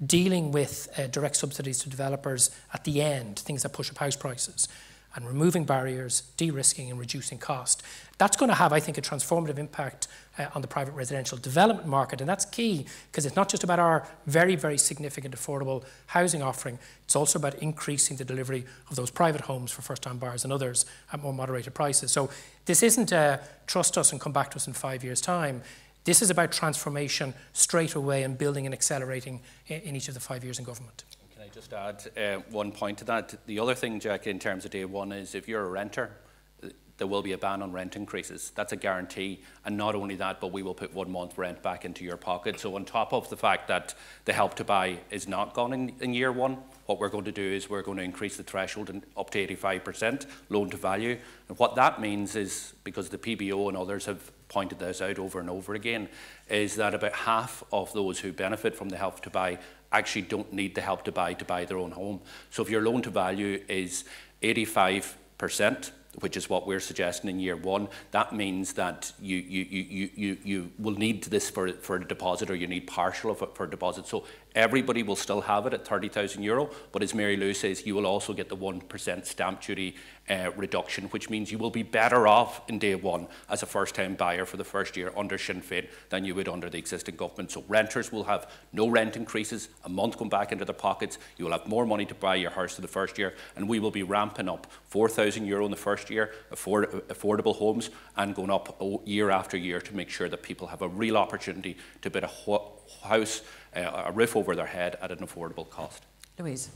dealing with direct subsidies to developers at the end, things that push up house prices, and removing barriers, de-risking and reducing cost. That's going to have, I think, a transformative impact on the private residential development market. And that's key, because it's not just about our very, very significant affordable housing offering. It's also about increasing the delivery of those private homes for first-time buyers and others at more moderated prices. So this isn't trust us and come back to us in 5 years' time. This is about transformation straight away and building and accelerating in each of the 5 years in government. Can I just add one point to that? The other thing, Jack, in terms of day one is if you're a renter, there will be a ban on rent increases. That's a guarantee. And not only that, but we will put 1 month rent back into your pocket. So on top of the fact that the Help to Buy is not gone in year one, what we're going to do is we're going to increase the threshold up to 85% loan to value. And what that means is, because the PBO and others have pointed this out over and over again, is that about half of those who benefit from the Help to Buy actually don't need the Help to Buy their own home. So if your loan to value is 85%, which is what we're suggesting in year one, that means that you will need this for a deposit, or you need partial of it for a deposit. So everybody will still have it at €30,000, but as Mary Lou says, you will also get the 1% stamp duty reduction, which means you will be better off in day one as a first-time buyer for the first year under Sinn Féin than you would under the existing government. So renters will have no rent increases, a month going back into their pockets, you will have more money to buy your house for the first year, and we will be ramping up €4,000 in the first year, affordable homes, and going up year after year to make sure that people have a real opportunity to buy a house, a roof over their head at an affordable cost. Louise.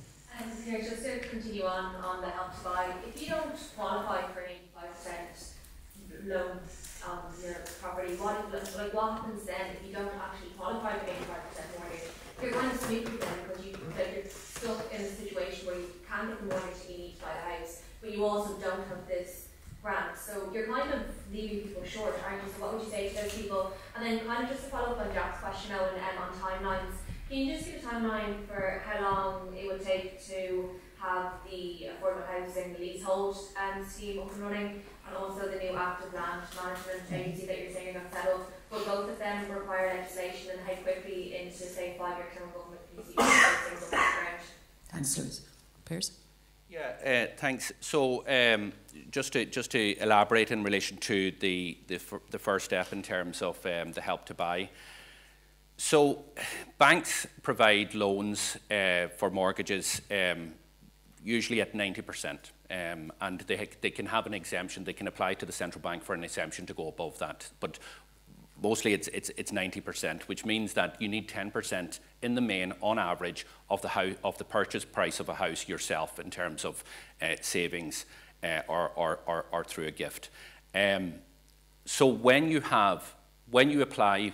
Here, just to continue on the Help to Buy, if you don't qualify for an 85% loan on your property, what happens then if you don't actually qualify for 85% mortgage? You're going to smooth then, because you're stuck in a situation where you can't get the mortgage that you need to buy the house, but you also don't have this grant. So you're kind of leaving people short, aren't you? So what would you say to those people? And then kind of just to follow up on Jack's question, Owen, on timelines, can you just give a timeline for how long it would take to have the affordable housing, the leasehold scheme up and running, and also the new active land management agency that you're saying you're going to set up? Will both of them require legislation, and how quickly into, say, 5-year term government can you see those things up on the ground? Thanks, Louise. Piers? Yeah, thanks. So just to elaborate in relation to the first step in terms of the Help to Buy. So banks provide loans for mortgages usually at 90%, and they can have an exemption. They can apply to the central bank for an exemption to go above that, but mostly it's 90%, which means that you need 10% in the main, on average, of the purchase price of a house yourself in terms of savings or through a gift. So when you apply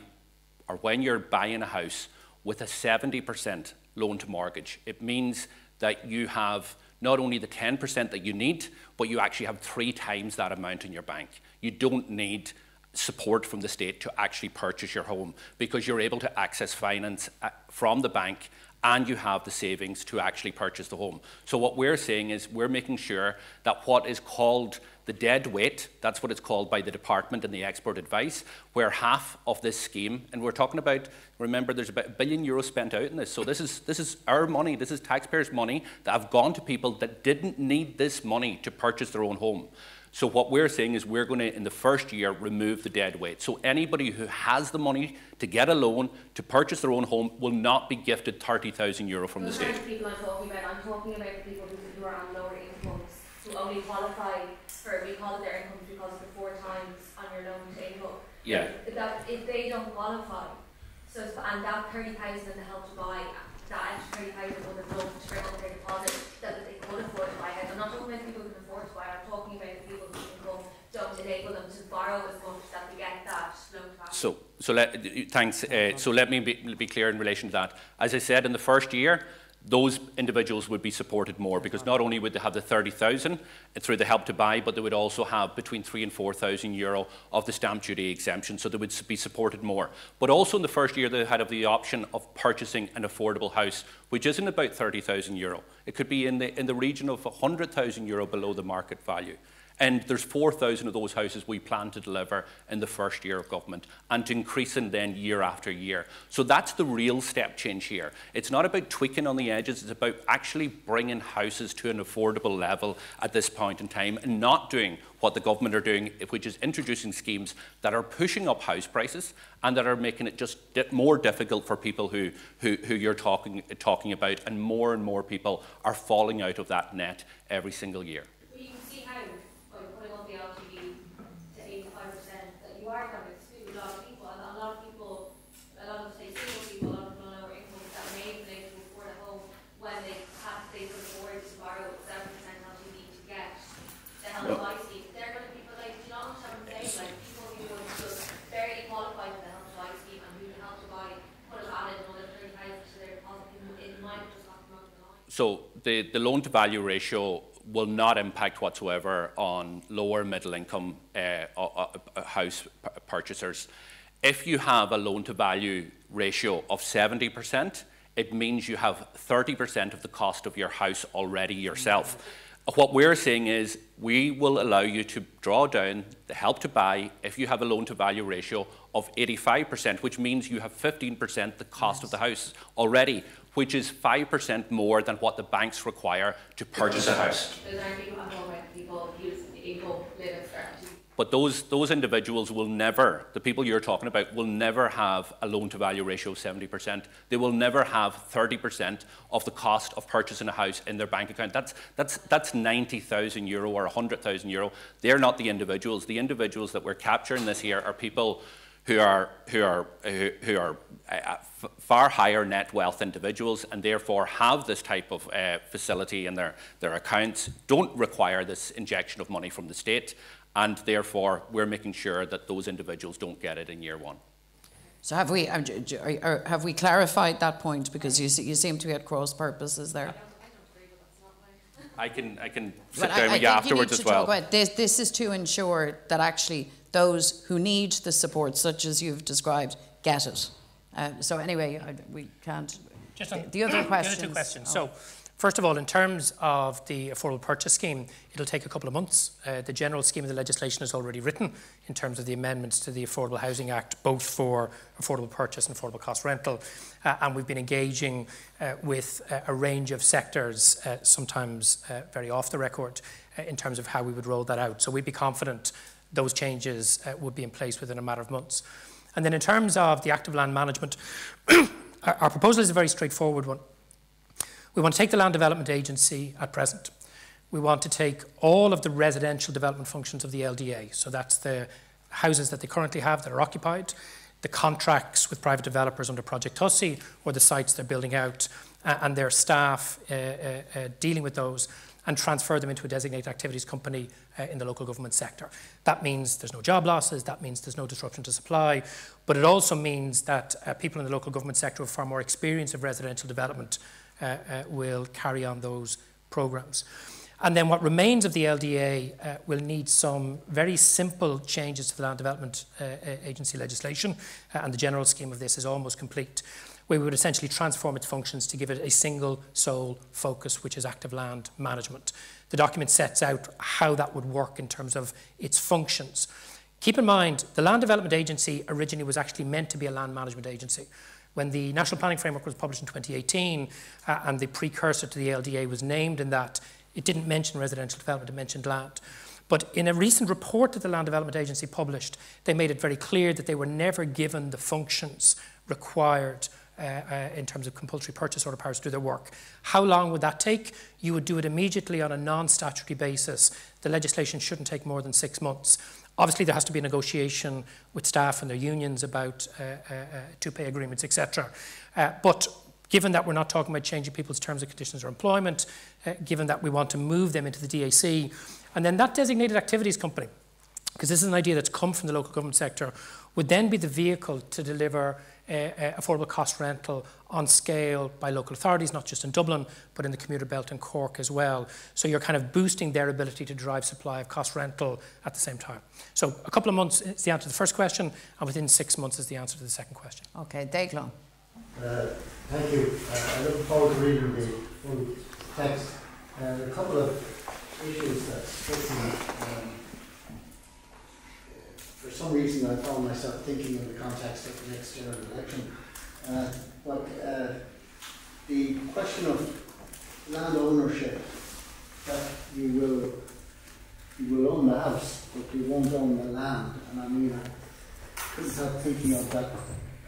or when you're buying a house with a 70% loan to mortgage, it means that you have not only the 10% that you need, but you actually have 3 times that amount in your bank. You don't need support from the state to actually purchase your home because you're able to access finance from the bank and you have the savings to actually purchase the home. So what we're saying is we're making sure that what is called the dead weight, that's what it's called by the department and the expert advice, where half of this scheme, and we're talking about, remember there's about €1 billion spent out in this, so this is our money, this is taxpayers' money that have gone to people that didn't need this money to purchase their own home. So what we're saying is we're going to, in the first year, remove the dead weight. So anybody who has the money to get a loan to purchase their own home will not be gifted €30,000 from the state. People I'm talking about people who are on lower incomes, who only qualify for, we call it their income because of the 4 times on your loan to income. Yeah. That if they don't qualify, so and that 30,000 in the help to buy, that extra 30,000 would have looked to bring up their deposit that they could afford to buy a house. I'm not talking about people who can afford to buy. I'm talking about the people whose income don't enable them to borrow as much that they get that loan to value. So let me be clear in relation to that. As I said, in the first year, those individuals would be supported more because not only would they have the 30,000 through the help to buy, but they would also have between €3,000 and €4,000 of the stamp duty exemption, so they would be supported more. But also in the first year, they had the option of purchasing an affordable house, which isn't about €30,000. It could be in the region of €100,000 below the market value. And there's 4,000 of those houses we plan to deliver in the first year of government and to increasing then year after year. So that's the real step change here. It's not about tweaking on the edges, it's about actually bringing houses to an affordable level at this point in time and not doing what the government are doing, which is introducing schemes that are pushing up house prices and that are making it just more difficult for people who you're talking about, and more people are falling out of that net every single year. Are going to exclude a lot of people, and a lot of say single people, a lot of people on lower incomes that may be able to afford a home when they could afford to borrow 7% LTV to get the help to buy scheme. They're going to be people like, you know what I'm saying, like people who would just barely qualify for the help to buy scheme and who the help to buy could have added another 30,000 to their deposit. It might have just not come out of the line. So the loan to value ratio will not impact whatsoever on lower middle income house purchasers. If you have a loan to value ratio of 70%, it means you have 30% of the cost of your house already yourself. What we're saying is we will allow you to draw down the help to buy if you have a loan to value ratio of 85%, which means you have 15% the cost of the house already, which is 5% more than what the banks require to purchase a house. But those individuals will never, the people you're talking about, will never have a loan to value ratio of 70%. They will never have 30% of the cost of purchasing a house in their bank account. That's €90,000 or €100,000. They're not the individuals. The individuals that we're capturing this year are people who are far higher net wealth individuals and therefore have this type of facility in their accounts, don't require this injection of money from the state, and therefore we're making sure that those individuals don't get it in year one. So have we clarified that point, because you seem to be at cross purposes there? I can sit down with you afterwards as well. This is to ensure that actually those who need the support, such as you've described, get it. So anyway, we can't. Just on the other questions. The other two questions. So, first of all, in terms of the affordable purchase scheme, it'll take a couple of months. The general scheme of the legislation is already written in terms of the amendments to the Affordable Housing Act, both for affordable purchase and affordable cost rental. And we've been engaging with a range of sectors, sometimes very off the record, in terms of how we would roll that out. So we'd be confident those changes would be in place within a matter of months. And then in terms of the active land management, our proposal is a very straightforward one. We want to take the Land Development Agency at present. We want to take all of the residential development functions of the LDA. So that's the houses that they currently have that are occupied, the contracts with private developers under Project Hussey, or the sites they're building out, and their staff dealing with those. and transfer them into a designated activities company in the local government sector. That means there's no job losses, that means there's no disruption to supply, but it also means that people in the local government sector with far more experience of residential development will carry on those programmes. And then what remains of the LDA will need some very simple changes to the Land Development Agency legislation, and the general scheme of this is almost complete, where we would essentially transform its functions to give it a single sole focus, which is active land management. The document sets out how that would work in terms of its functions. Keep in mind, the Land Development Agency originally was actually meant to be a land management agency. When the National Planning Framework was published in 2018 and the precursor to the LDA was named in that, it didn't mention residential development, it mentioned land. But in a recent report that the Land Development Agency published, they made it very clear that they were never given the functions required in terms of compulsory purchase order powers to do their work. How long would that take? You would do it immediately on a non-statutory basis. The legislation shouldn't take more than 6 months. Obviously, there has to be a negotiation with staff and their unions about to-pay agreements, etc. But given that we're not talking about changing people's terms and conditions of employment, given that we want to move them into the DAC, and then that designated activities company, because this is an idea that's come from the local government sector, would then be the vehicle to deliver affordable cost rental on scale by local authorities, not just in Dublin, but in the commuter belt and Cork as well. So you're kind of boosting their ability to drive supply of cost rental at the same time. So a couple of months is the answer to the first question, and within 6 months is the answer to the second question. Okay, Declan. Thank you. I look forward to reading the full text. A couple of issues that struck me. For some reason, I found myself thinking in the context of the next general election. But the question of land ownership, that you will own the house, but you won't own the land. And I mean, I couldn't help thinking of that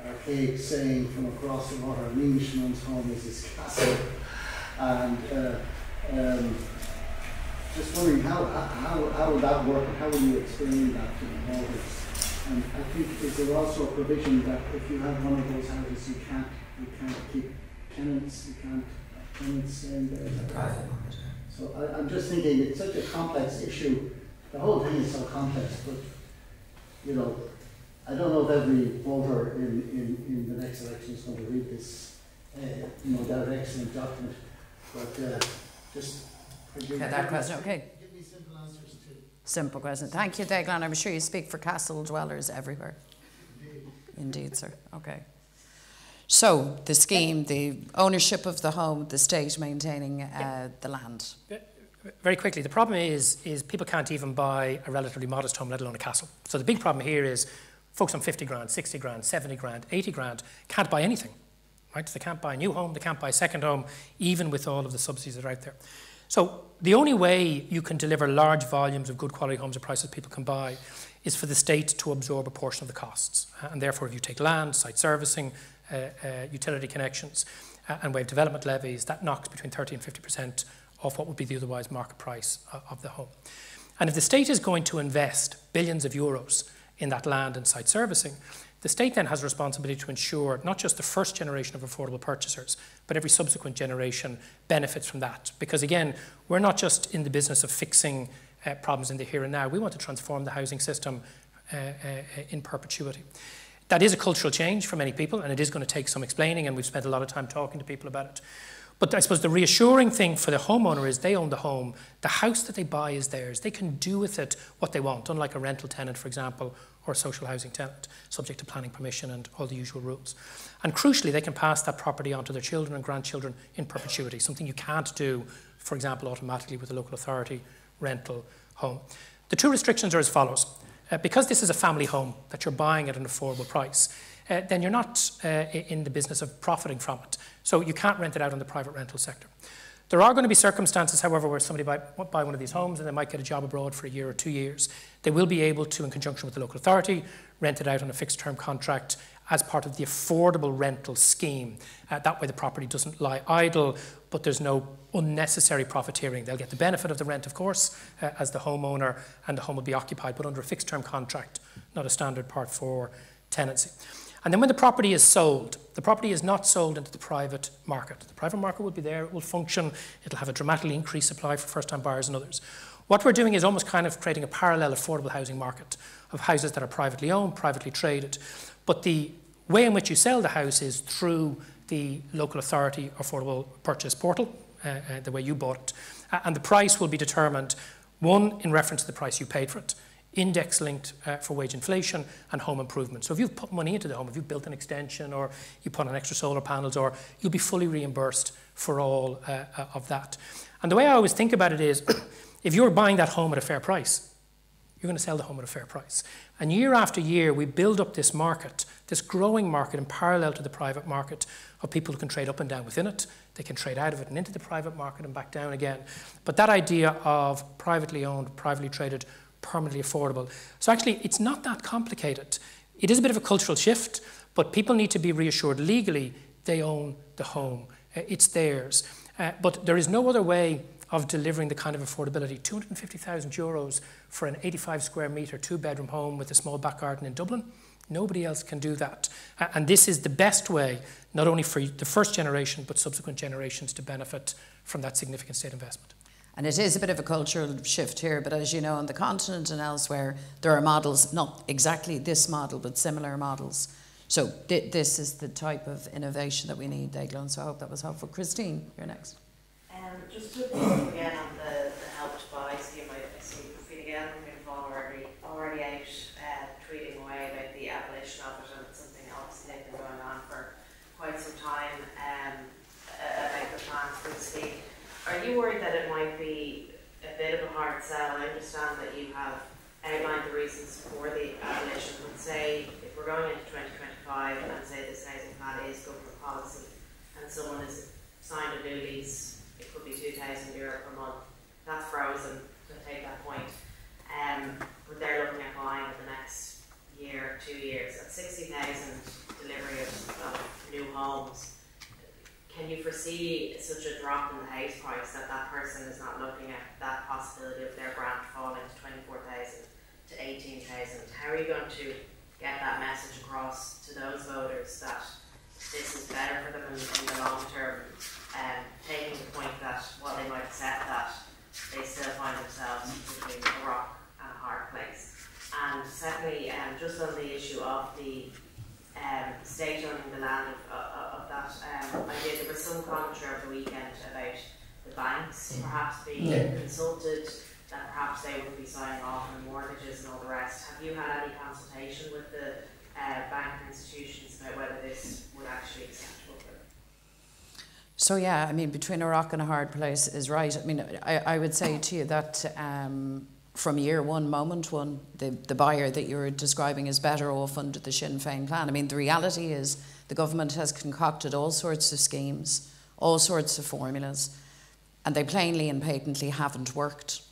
archaic saying from across the water, an Englishman's home is his castle. And just wondering how will that work, and how will you explain that to the voters? And I think is there also a provision that if you have one of those houses, you can't keep tenants, you can't have tenants staying there. So I'm just thinking it's such a complex issue. The whole thing is so complex, but you know, I don't know if every voter in the next election is going to read this, that excellent document, but just. Okay, that question, okay. Give me simple answers too. Simple question. Thank you, Declan. I'm sure you speak for castle dwellers everywhere. Indeed, sir. Okay. So, the scheme, the ownership of the home, the state maintaining the land. Very quickly, the problem is people can't even buy a relatively modest home, let alone a castle. So the big problem here is folks on 50 grand, 60 grand, 70 grand, 80 grand can't buy anything, right? They can't buy a new home, they can't buy a second home, even with all of the subsidies that are out there. So the only way you can deliver large volumes of good quality homes at prices people can buy is for the state to absorb a portion of the costs. And therefore, if you take land, site servicing, utility connections, and waive development levies, that knocks between 30 and 50% off what would be the otherwise market price of the home. And if the state is going to invest billions of euros in that land and site servicing, the state then has a responsibility to ensure not just the first generation of affordable purchasers, but every subsequent generation benefits from that. Because again, we're not just in the business of fixing problems in the here and now. We want to transform the housing system in perpetuity. That is a cultural change for many people, and it is going to take some explaining, and we've spent a lot of time talking to people about it. But I suppose the reassuring thing for the homeowner is they own the home. The house that they buy is theirs. They can do with it what they want, unlike a rental tenant, for example, or a social housing tenant, subject to planning permission and all the usual rules. And crucially, they can pass that property on to their children and grandchildren in perpetuity, something you can't do, for example, automatically with a local authority rental home. The two restrictions are as follows. Because this is a family home that you're buying at an affordable price, then you're not in the business of profiting from it. So you can't rent it out on the private rental sector. There are going to be circumstances, however, where somebody might buy one of these homes and they might get a job abroad for a year or 2 years. They will be able to, in conjunction with the local authority, rent it out on a fixed term contract as part of the affordable rental scheme. That way the property doesn't lie idle, but there's no unnecessary profiteering. They'll get the benefit of the rent, of course, as the homeowner, and the home will be occupied, but under a fixed term contract, not a standard Part 4 tenancy. And then when the property is sold, the property is not sold into the private market. The private market will be there, it will function, it'll have a dramatically increased supply for first-time buyers and others. What we're doing is almost kind of creating a parallel affordable housing market of houses that are privately owned, privately traded. But the way in which you sell the house is through the local authority affordable purchase portal, the way you bought it. And the price will be determined, one, in reference to the price you paid for it, index linked for wage inflation and home improvement. So if you've put money into the home, if you've built an extension or you put on extra solar panels, or you'll be fully reimbursed for all of that. And the way I always think about it is, if you're buying that home at a fair price, you're going to sell the home at a fair price. And year after year, we build up this market, this growing market in parallel to the private market of people who can trade up and down within it. They can trade out of it and into the private market and back down again. But that idea of privately owned, privately traded, permanently affordable. So actually, it's not that complicated. It is a bit of a cultural shift, but people need to be reassured legally they own the home. It's theirs. But there is no other way of delivering the kind of affordability. €250,000 for an 85 square metre, 2-bedroom home with a small back garden in Dublin. Nobody else can do that. And this is the best way, not only for the first generation, but subsequent generations to benefit from that significant state investment. And it is a bit of a cultural shift here, but as you know, on the continent and elsewhere, there are models, not exactly this model, but similar models. So this is the type of innovation that we need, Eglon. So I hope that was helpful. Christine, you're next. Just to pick up again on the Help to Buy scheme, I see Feed Again have already out tweeting away about the abolition of it, and it's something obviously they've been going on for quite some time about the plans for the scheme. Are you worried that it might be a bit of a hard sell? I understand that you have outlined the reasons for the abolition, but say if we're going into 2025 and say this housing plan is government policy and someone has signed a new lease, it could be €2,000 per month, that's frozen, to take that point. But they're looking at buying in the next year, 2 years, at 60,000 delivery of new homes. Can you foresee such a drop in the house price that that person is not looking at that possibility of their grant falling to 24,000 to 18,000? How are you going to get that message across to those voters that this is better for them in the long term, taking the point that while they might accept that, they still find themselves between a rock and a hard place? And secondly, just on the issue of the state owning the land of that idea, there was some commentary over the weekend about the banks perhaps being consulted, that perhaps they would be signing off on mortgages and all the rest. Have you had any consultation with the banking institutions about whether this would actually be acceptable for them? So yeah, I mean, between a rock and a hard place is right. I mean, I would say to you that from year one, moment one, the buyer that you're describing is better off under the Sinn Féin plan. I mean, the reality is the government has concocted all sorts of schemes, all sorts of formulas, and they plainly and patently haven't worked.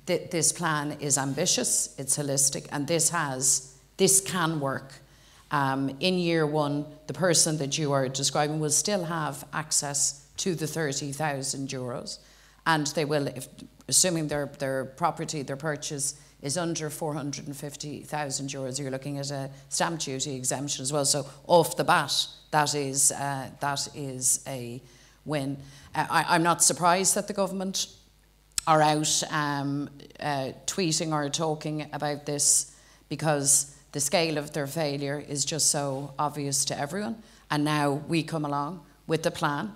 This plan is ambitious, it's holistic, and this can work. In year one, the person that you are describing will still have access to the €30,000, and they will, assuming their property, their purchase is under €450,000, you're looking at a stamp duty exemption as well. So off the bat, that is a win. I'm not surprised that the government are out tweeting or talking about this, because the scale of their failure is just so obvious to everyone. And now we come along with the plan.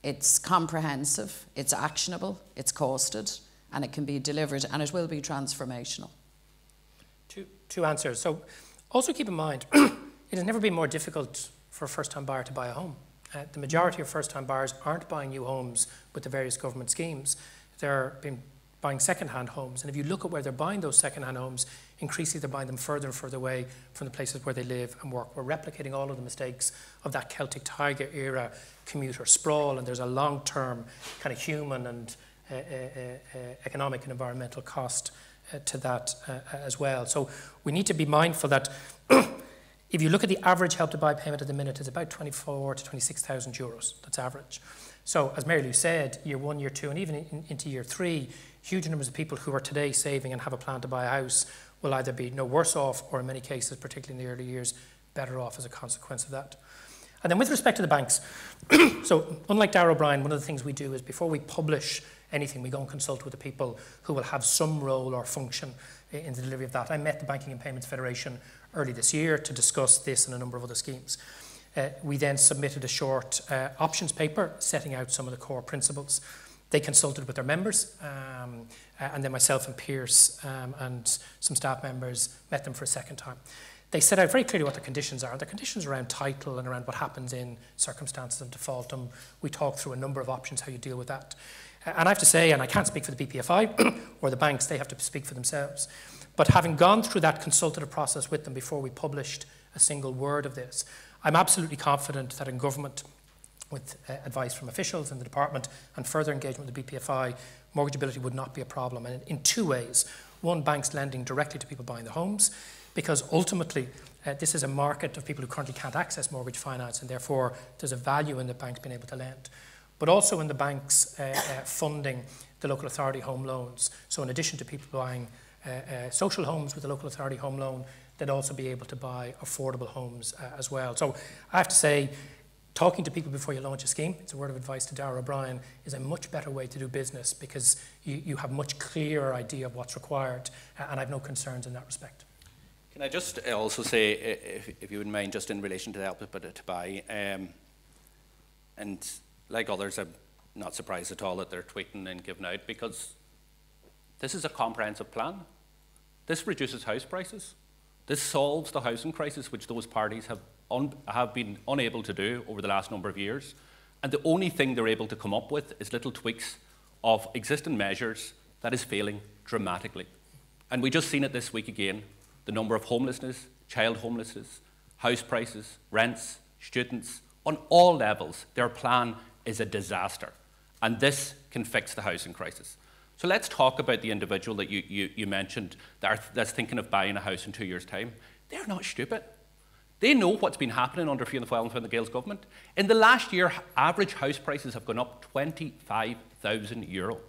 It's comprehensive, it's actionable, it's costed, and it can be delivered, and it will be transformational. Two answers. So also keep in mind, it has never been more difficult for a first-time buyer to buy a home. The majority of first-time buyers aren't buying new homes with the various government schemes. They're buying second-hand homes. And if you look at where they're buying those second-hand homes, increasingly they're buying them further and further away from the places where they live and work. We're replicating all of the mistakes of that Celtic Tiger era commuter sprawl, and there's a long-term kind of human and economic and environmental cost to that as well. So we need to be mindful that if you look at the average Help to Buy payment at the minute, it's about 24 to 26,000 euros. That's average. So as Mary Lou said, year one, year two, and even into year three, huge numbers of people who are today saving and have a plan to buy a house will either be no worse off, or in many cases, particularly in the early years, better off as a consequence of that. And then with respect to the banks, so unlike Darragh O'Brien, one of the things we do is before we publish anything, we go and consult with the people who will have some role or function in the delivery of that. I met the Banking and Payments Federation early this year to discuss this and a number of other schemes. We then submitted a short options paper setting out some of the core principles. They consulted with their members, and then myself and Pierce and some staff members met them for a second time. They set out very clearly what the conditions are. The conditions around title and around what happens in circumstances of default. And we talked through a number of options how you deal with that. And I have to say, and I can't speak for the BPFI or the banks, they have to speak for themselves. But having gone through that consultative process with them before we published a single word of this, I'm absolutely confident that in government, with advice from officials in the department and further engagement with the BPFI, mortgageability would not be a problem. And in two ways. One, banks lending directly to people buying the homes, because ultimately this is a market of people who currently can't access mortgage finance, and therefore there's a value in the banks being able to lend. But also in the banks funding the local authority home loans. So in addition to people buying social homes with the local authority home loan, they'd also be able to buy affordable homes as well. So I have to say, talking to people before you launch a scheme, it's a word of advice to Darragh O'Brien, is a much better way to do business because you have a much clearer idea of what's required, and I have no concerns in that respect. Can I just also say, if you wouldn't mind, just in relation to the help to buy, and like others, I'm not surprised at all that they're tweeting and giving out, because this is a comprehensive plan. This reduces house prices. This solves the housing crisis, which those parties have been unable to do over the last number of years. And the only thing they're able to come up with is little tweaks of existing measures that is failing dramatically. And we just seen it this week again. The number of homelessness, child homelessness, house prices, rents, students, on all levels, their plan is a disaster. And this can fix the housing crisis. So let's talk about the individual that you mentioned that's thinking of buying a house in 2 years' time. They're not stupid. They know what's been happening under Fianna Fáil and Fine Gael's government. In the last year, average house prices have gone up €25,000.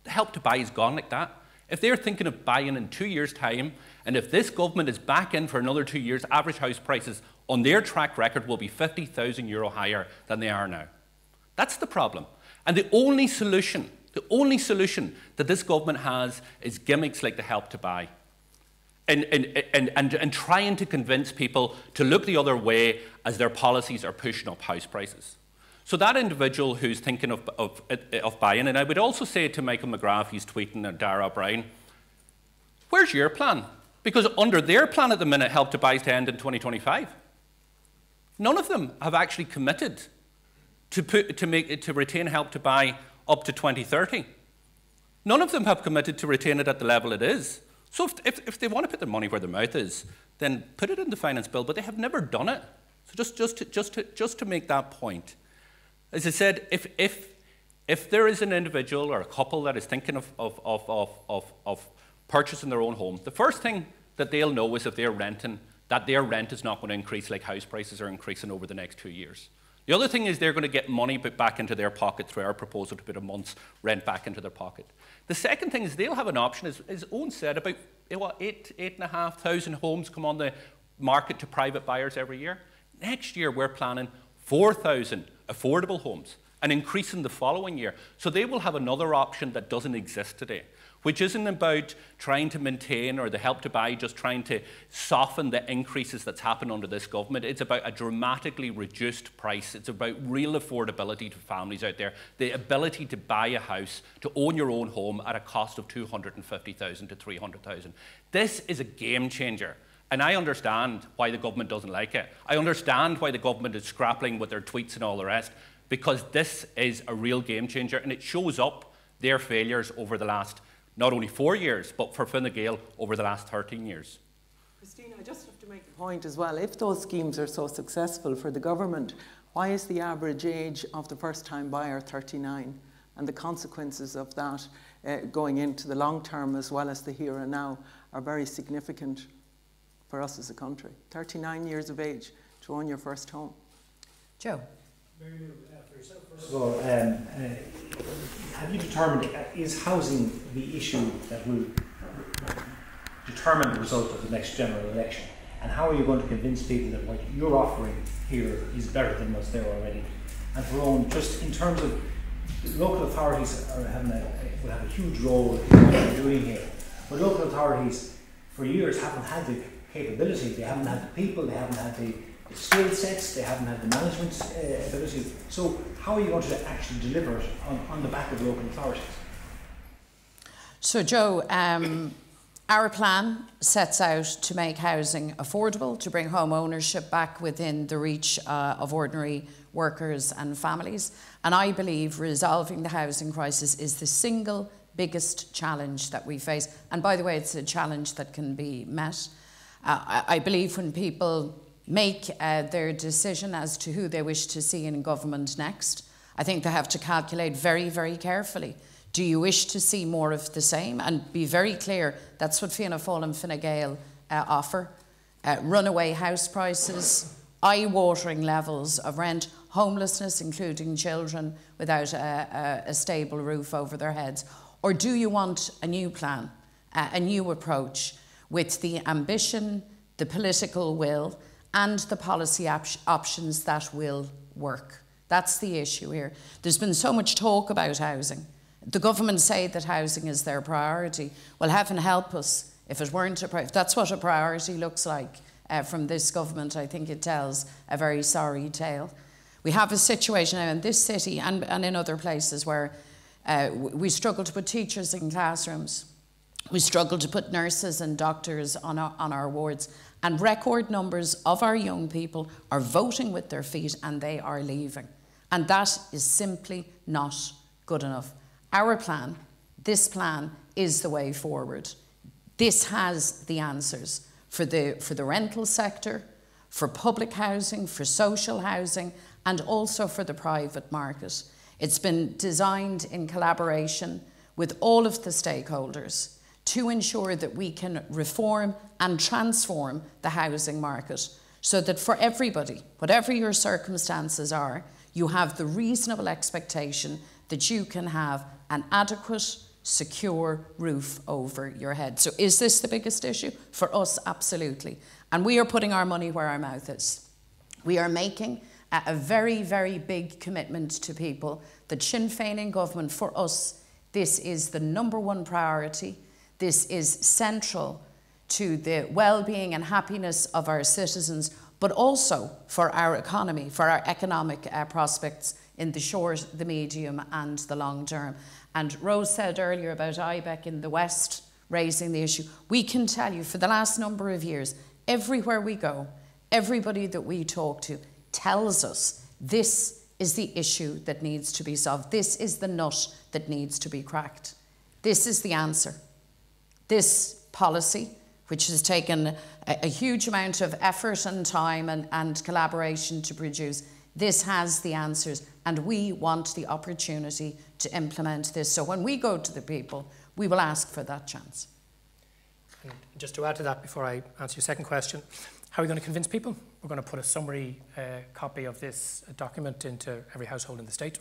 The help to buy is gone like that. If they're thinking of buying in 2 years' time, and if this government is back in for another 2 years, average house prices on their track record will be €50,000 higher than they are now. That's the problem. And the only solution that this government has is gimmicks like the help to buy. And trying to convince people to look the other way as their policies are pushing up house prices. So that individual who's thinking of buying, and I would also say to Michael McGrath, he's tweeting at Darragh O'Brien, where's your plan? Because under their plan at the minute, help to buy is to end in 2025. None of them have actually committed to retain help to buy up to 2030. None of them have committed to retain it at the level it is. So if they want to put their money where their mouth is, then put it in the finance bill, but they have never done it. So just to make that point. As I said, if there is an individual or a couple that is thinking of purchasing their own home, the first thing that they'll know is if they're renting, that their rent is not going to increase like house prices are increasing over the next 2 years. The other thing is they're going to get money put back into their pocket through our proposal to put a month's rent back into their pocket. The second thing is they'll have an option, as Owen said, about 8,500 homes come on the market to private buyers every year. Next year we're planning 4,000 affordable homes and increasing the following year. So they will have another option that doesn't exist today, which isn't about trying to maintain or the help to buy, just trying to soften the increases that's happened under this government. It's about a dramatically reduced price. It's about real affordability to families out there, the ability to buy a house, to own your own home at a cost of $250,000 to $300,000. This is a game changer. And I understand why the government doesn't like it. I understand why the government is scrapping with their tweets and all the rest, because this is a real game changer, and it shows up their failures over the last not only 4 years, but for Fine Gael over the last 13 years. Christina, I just have to make a point as well. If those schemes are so successful for the government, why is the average age of the first-time buyer 39? And the consequences of that going into the long term as well as the here and now are very significant for us as a country. 39 years of age to own your first home. Joe. First of all, have you determined, is housing the issue that will determine the result of the next general election? And how are you going to convince people that what you're offering here is better than what's there already? And for Owen, just in terms of local authorities will have a huge role in what they're doing here. But local authorities for years haven't had the capability, they haven't had the people, they haven't had the skill sets, they haven't had the management ability. So how are you going to actually deliver it on the back of local authorities? So Joe, our plan sets out to make housing affordable, to bring home ownership back within the reach of ordinary workers and families. And I believe resolving the housing crisis is the single biggest challenge that we face. And by the way, it's a challenge that can be met. I believe when people make their decision as to who they wish to see in government next, I think they have to calculate very, very carefully. Do you wish to see more of the same? And be very clear, that's what Fianna Fáil and Fine Gael offer. Runaway house prices, eye-watering levels of rent, homelessness, including children without a stable roof over their heads. Or do you want a new plan, a new approach with the ambition, the political will and the policy options that will work? That's the issue here. There's been so much talk about housing. The government say that housing is their priority. Well, heaven help us if it weren't a priority. If that's what a priority looks like from this government, I think it tells a very sorry tale. We have a situation now in this city and in other places where we struggle to put teachers in classrooms. We struggle to put nurses and doctors on our wards. And record numbers of our young people are voting with their feet and they are leaving. And that is simply not good enough. Our plan, this plan, is the way forward. This has the answers for the rental sector, for public housing, for social housing, and also for the private market. It's been designed in collaboration with all of the stakeholders to ensure that we can reform and transform the housing market so that for everybody, whatever your circumstances are, you have the reasonable expectation that you can have an adequate, secure roof over your head. So is this the biggest issue? For us, absolutely. And we are putting our money where our mouth is. We are making a very, very big commitment to people that Sinn Féin in government, for us, this is the #1 priority. This is central to the well-being and happiness of our citizens, but also for our economy, for our economic prospects in the short, the medium and the long term. And Rose said earlier about IBEC in the West raising the issue. We can tell you for the last number of years, everywhere we go, everybody that we talk to tells us this is the issue that needs to be solved. This is the nut that needs to be cracked. This is the answer. This policy, which has taken a huge amount of effort and time and collaboration to produce, this has the answers, and we want the opportunity to implement this. So when we go to the people, we will ask for that chance. And just to add to that, before I answer your second question, how are we going to convince people? We're going to put a summary copy of this document into every household in the state.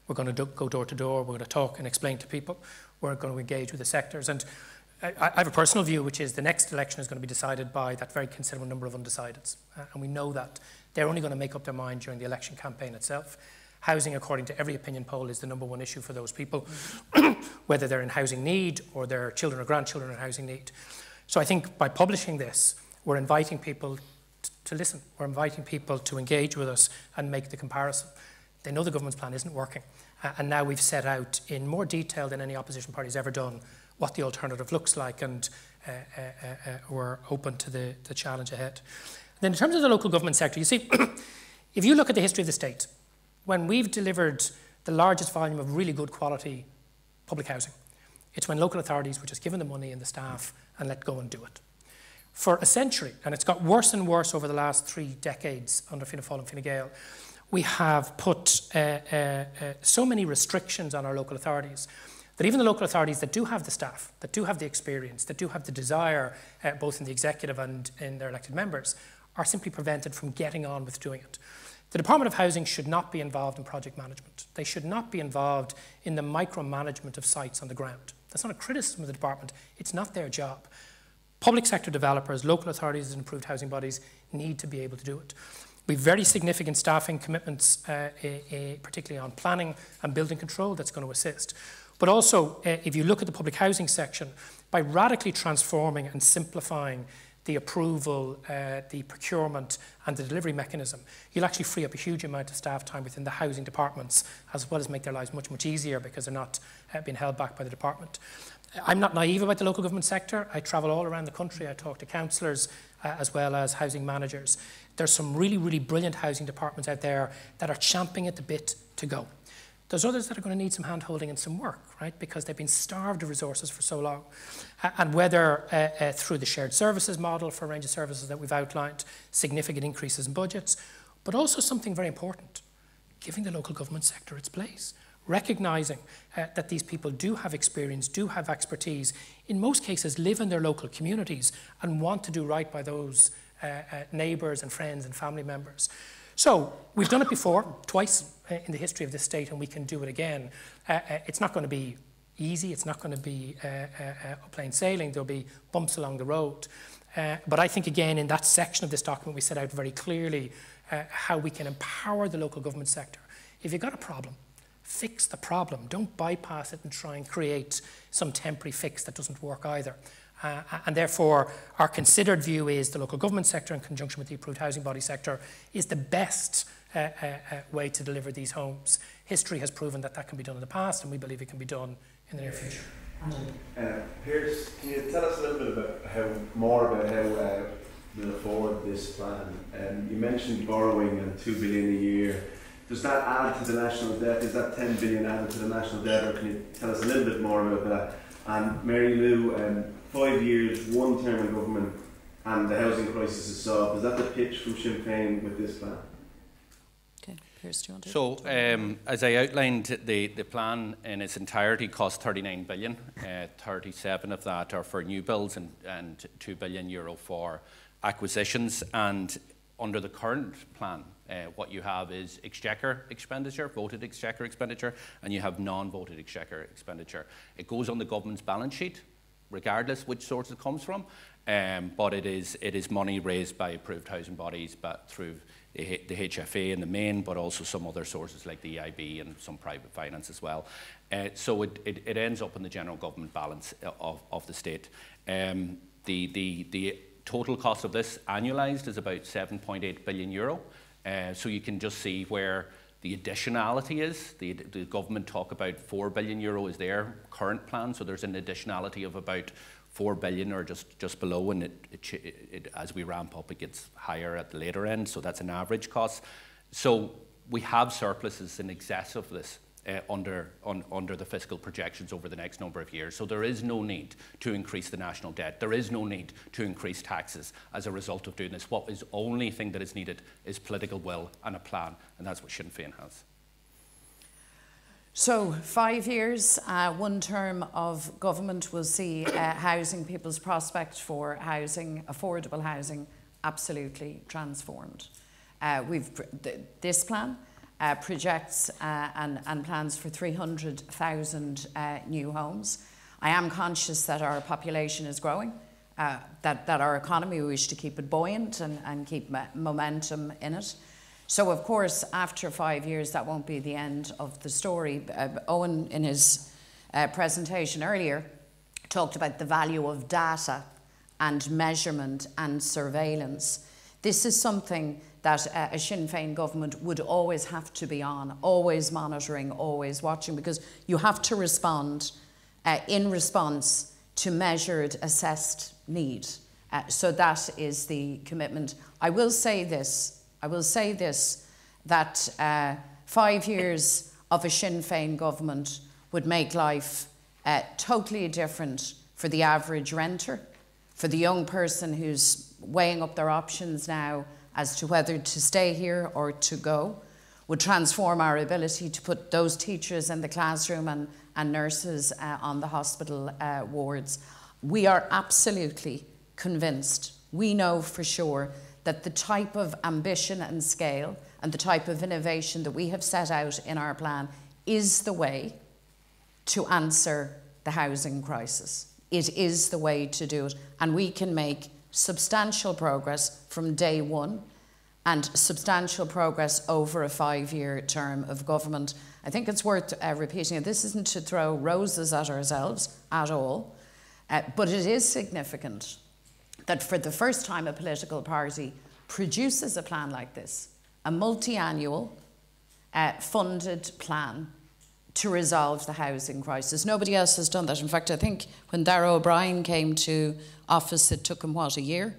We're going to go door to door. We're going to talk and explain to people. We're going to engage with the sectors. And I have a personal view, which is the next election is going to be decided by that very considerable number of undecideds. And we know that they're only going to make up their mind during the election campaign itself. Housing, according to every opinion poll, is the #1 issue for those people, whether they're in housing need or their children or grandchildren are in housing need. So I think by publishing this, we're inviting people to listen. We're inviting people to engage with us and make the comparison. They know the government's plan isn't working. And now we've set out in more detail than any opposition party's ever done what the alternative looks like, and we're open to the challenge ahead. Then in terms of the local government sector, you see, if you look at the history of the state, when we've delivered the largest volume of really good quality public housing, it's when local authorities were just given the money and the staff and let go and do it. For a century, and it's got worse and worse over the last 3 decades under Fianna Fáil and Fine Gael, we have put so many restrictions on our local authorities that even the local authorities that do have the staff, that do have the experience, that do have the desire, both in the executive and in their elected members, are simply prevented from getting on with doing it. The Department of Housing should not be involved in project management. They should not be involved in the micromanagement of sites on the ground. That's not a criticism of the department. It's not their job. Public sector developers, local authorities and improved housing bodies need to be able to do it. We have very significant staffing commitments, particularly on planning and building control, that's going to assist. But also, if you look at the public housing section, by radically transforming and simplifying the approval, the procurement and the delivery mechanism, you'll actually free up a huge amount of staff time within the housing departments, as well as make their lives much, much easier because they're not being held back by the department. I'm not naive about the local government sector. I travel all around the country. I talk to councillors as well as housing managers. There's some really, really brilliant housing departments out there that are champing at the bit to go. There's others that are going to need some hand-holding and some work, right, because they've been starved of resources for so long. And whether through the shared services model for a range of services that we've outlined, significant increases in budgets, but also something very important, giving the local government sector its place, recognising that these people do have experience, do have expertise, in most cases live in their local communities and want to do right by those neighbours and friends and family members. So we've done it before, twice in the history of this state, and we can do it again. It's not going to be easy, it's not going to be plain sailing, there'll be bumps along the road. But I think again in that section of this document we set out very clearly how we can empower the local government sector. If you've got a problem, fix the problem. Don't bypass it and try and create some temporary fix that doesn't work either. And therefore, our considered view is the local government sector in conjunction with the approved housing body sector is the best way to deliver these homes. History has proven that that can be done in the past, and we believe it can be done in the near future. Piers, can you tell us a little bit about more about how we'll afford this plan? You mentioned borrowing and 2 billion a year. Does that add to the national debt? Is that 10 billion added to the national debt, or can you tell us a little bit more about that? And Mary Lou, 5 years, one term in government, and the housing crisis is solved. Is that the pitch from Sinn Féin with this plan? Okay, Piers, do you want to? So, as I outlined, the plan in its entirety cost 39 billion. 37 of that are for new builds and €2 billion for acquisitions. And under the current plan, what you have is exchequer expenditure, voted exchequer expenditure, and you have non-voted exchequer expenditure. It goes on the government's balance sheet, regardless which source it comes from, but it is money raised by approved housing bodies, but through the HFA in the main, but also some other sources like the EIB and some private finance as well. So it ends up in the general government balance of the state. The total cost of this annualised is about €7.8 billion. So you can just see where the additionality is. The government talk about €4 billion is their current plan, so there's an additionality of about 4 billion or just below, and as we ramp up it gets higher at the later end, so that's an average cost. So we have surpluses in excess of this under the fiscal projections over the next number of years. So there is no need to increase the national debt. There is no need to increase taxes as a result of doing this. What is only thing that is needed is political will and a plan, and that's what Sinn Féin has. So 5 years, one term of government will see housing, people's prospect for housing, affordable housing, absolutely transformed. This plan projects and plans for 300,000 new homes. I am conscious that our population is growing, that our economy, we wish to keep it buoyant and keep momentum in it. So of course, after 5 years, that won't be the end of the story. Owen, in his presentation earlier, talked about the value of data and measurement and surveillance. This is something that a Sinn Féin government would always have to be on, always monitoring, always watching, because you have to respond in response to measured, assessed need. So that is the commitment. I will say this, that 5 years of a Sinn Féin government would make life totally different for the average renter, for the young person who's weighing up their options now as to whether to stay here or to go, would transform our ability to put those teachers in the classroom and nurses on the hospital wards. We are absolutely convinced, we know for sure, that the type of ambition and scale and the type of innovation that we have set out in our plan is the way to answer the housing crisis. it is the way to do it. And we can make substantial progress from day one and substantial progress over a 5-year term of government. I think it's worth repeating it. This isn't to throw roses at ourselves at all, but it is significant that for the first time a political party produces a plan like this, a multi-annual funded plan to resolve the housing crisis. Nobody else has done that. In fact, I think when Darragh O'Brien came to office, it took him, what, a year?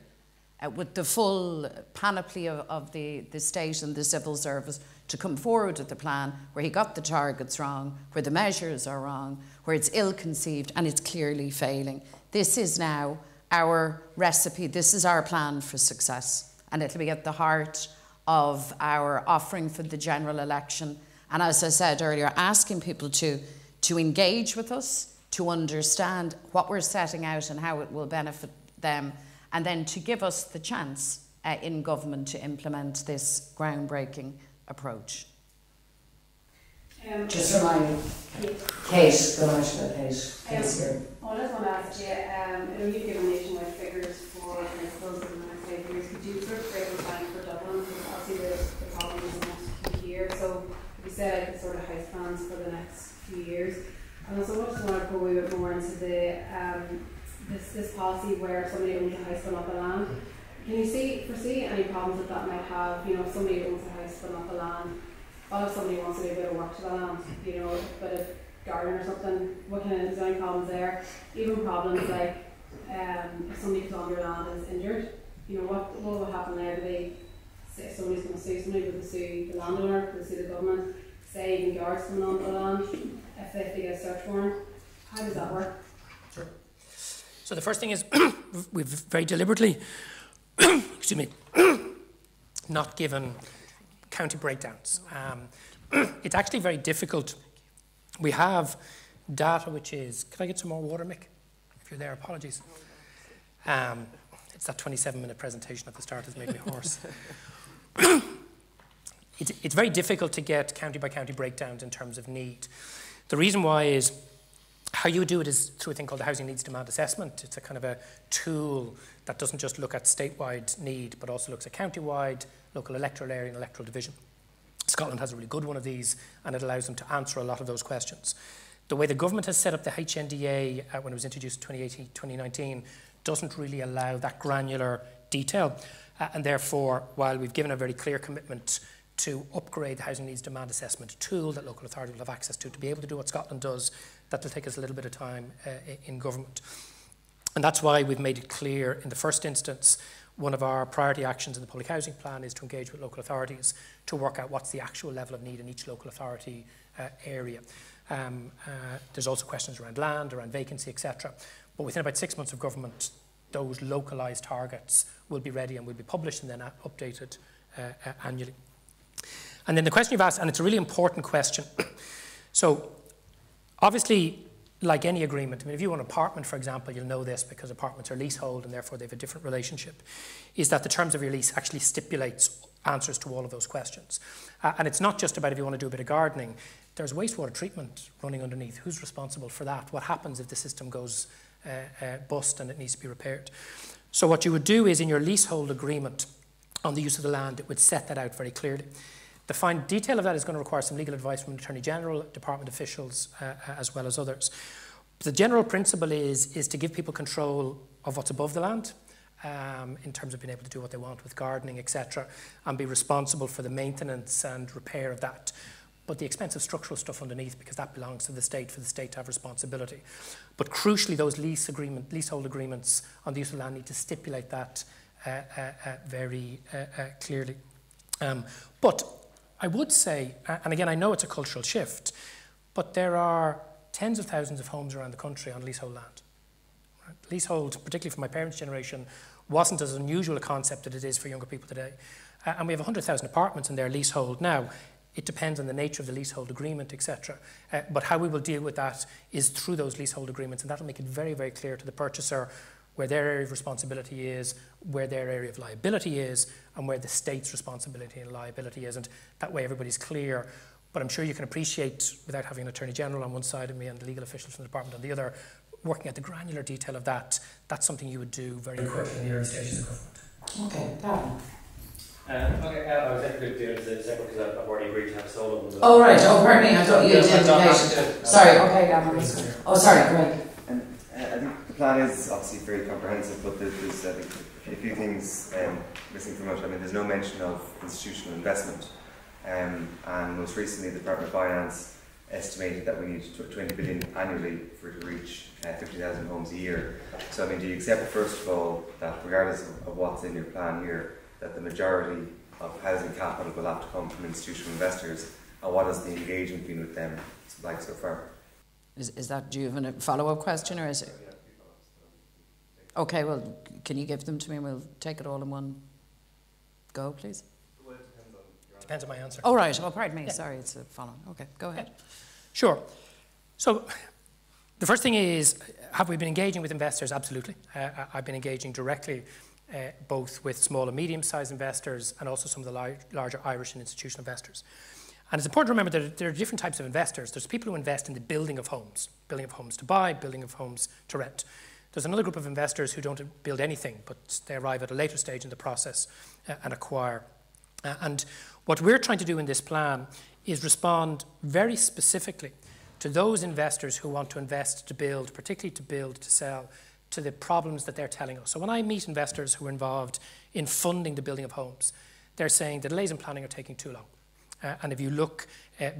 With the full panoply of the state and the civil service to come forward with the plan where he got the targets wrong, where the measures are wrong, where it's ill-conceived and it's clearly failing. This is now our recipe. This is our plan for success. And it'll be at the heart of our offering for the general election. And as I said earlier, asking people to engage with us, to understand what we're setting out and how it will benefit them, and then to give us the chance in government to implement this groundbreaking approach. Just remind Kate, go on to the Kate. I just want to ask you, I know you've given nationwide figures for principals in the next 5 years. Could you sort of break them down for Dublin? Because obviously the problem is the next few years. So you said like the sort of house plans for the next few years. And also I just want to go a wee bit more into the this policy where somebody owns a house but not the land. Can you foresee any problems that might have? You know, if somebody owns a house but not the land, what if somebody wants to do a bit of work to the land? You know, a bit of garden or something. What kind of design problems there? Even problems like if somebody comes on your land and is injured, you know, what will happen there? Do they say if somebody's going to sue somebody? Will they sue the landowner? Will they sue the government? Say even guards coming onto the land if they get a search warrant? How does that work? Sure. So the first thing is we've very deliberately excuse me, not given county breakdowns. It's actually very difficult. We have data which is, can I get some more water, Mick? If you're there, apologies. It's that 27-minute presentation at the start has made me hoarse. It's very difficult to get county by county breakdowns in terms of need. The reason why is how you do it is through a thing called the Housing Needs Demand Assessment. It's a kind of a tool that doesn't just look at statewide need, but also looks at county-wide, local electoral area and electoral division. Scotland has a really good one of these, and it allows them to answer a lot of those questions. The way the government has set up the HNDA when it was introduced in 2018-2019 doesn't really allow that granular detail. And therefore, while we've given a very clear commitment to upgrade the Housing Needs Demand Assessment tool that local authorities will have access to be able to do what Scotland does, that will take us a little bit of time in government. And that's why we've made it clear in the first instance, one of our priority actions in the public housing plan is to engage with local authorities to work out what's the actual level of need in each local authority area. There's also questions around land, around vacancy, etc. But within about 6 months of government, those localised targets will be ready and will be published and then updated annually. And then the question you've asked, and it's a really important question. So obviously, like any agreement, I mean, if you own an apartment, for example, you'll know this because apartments are leasehold and therefore they have a different relationship, is that the terms of your lease actually stipulates answers to all of those questions. And it's not just about if you want to do a bit of gardening. There's wastewater treatment running underneath. Who's responsible for that? What happens if the system goes bust and it needs to be repaired? So what you would do is in your leasehold agreement on the use of the land, it would set that out very clearly. The fine detail of that is going to require some legal advice from the Attorney General, department officials, as well as others. The general principle is to give people control of what's above the land in terms of being able to do what they want with gardening, etc., and be responsible for the maintenance and repair of that. But the expensive structural stuff underneath, because that belongs to the state, for the state to have responsibility. But crucially, those leasehold agreements on the use of land need to stipulate that very clearly. But I would say, and again, I know it's a cultural shift, but there are tens of thousands of homes around the country on leasehold land. Right? Leasehold, particularly for my parents' generation, wasn't as unusual a concept as it is for younger people today. And we have 100,000 apartments in their leasehold now. It depends on the nature of the leasehold agreement, etc. But how we will deal with that is through those leasehold agreements, and that will make it very, very clear to the purchaser where their area of responsibility is, where their area of liability is, and where the state's responsibility and liability is. And that way everybody's clear. But I'm sure you can appreciate, without having an Attorney General on one side of me and the legal officials from the department on the other, working at the granular detail of that, that's something you would do very quickly in the early stages of government. Okay, Gavin. I was actually doing this separate because I've already agreed to have solo. Oh, right. Oh, pardon me. I thought you had identification. Sorry. Okay, Gavin. Oh, sorry. Greg. I think the plan is obviously very comprehensive, but there's I think, a few things missing from it. I mean, there's no mention of institutional investment. And most recently, the Department of Finance estimated that we need 20 billion annually for it to reach 50,000 homes a year. So, I mean, do you accept, first of all, that regardless of what's in your plan here, that the majority of housing capital will have to come from institutional investors, and what has the engagement been with them like so far? Is that, do you have a follow-up question, or is it? Okay, well, can you give them to me and we'll take it all in one go, please? Depends on my answer. Oh, right. Oh, pardon me. Yeah. Sorry, it's a follow. Okay, go ahead. Yeah. Sure. So the first thing is, have we been engaging with investors? Absolutely. I've been engaging directly both with small and medium-sized investors and also some of the larger Irish and institutional investors. And it's important to remember that there are different types of investors. There's people who invest in the building of homes to buy, building of homes to rent. There's another group of investors who don't build anything, but they arrive at a later stage in the process and acquire. And what we're trying to do in this plan is respond very specifically to those investors who want to invest to build, particularly to build to sell, to the problems that they're telling us. So when I meet investors who are involved in funding the building of homes, they're saying the delays in planning are taking too long. And if you look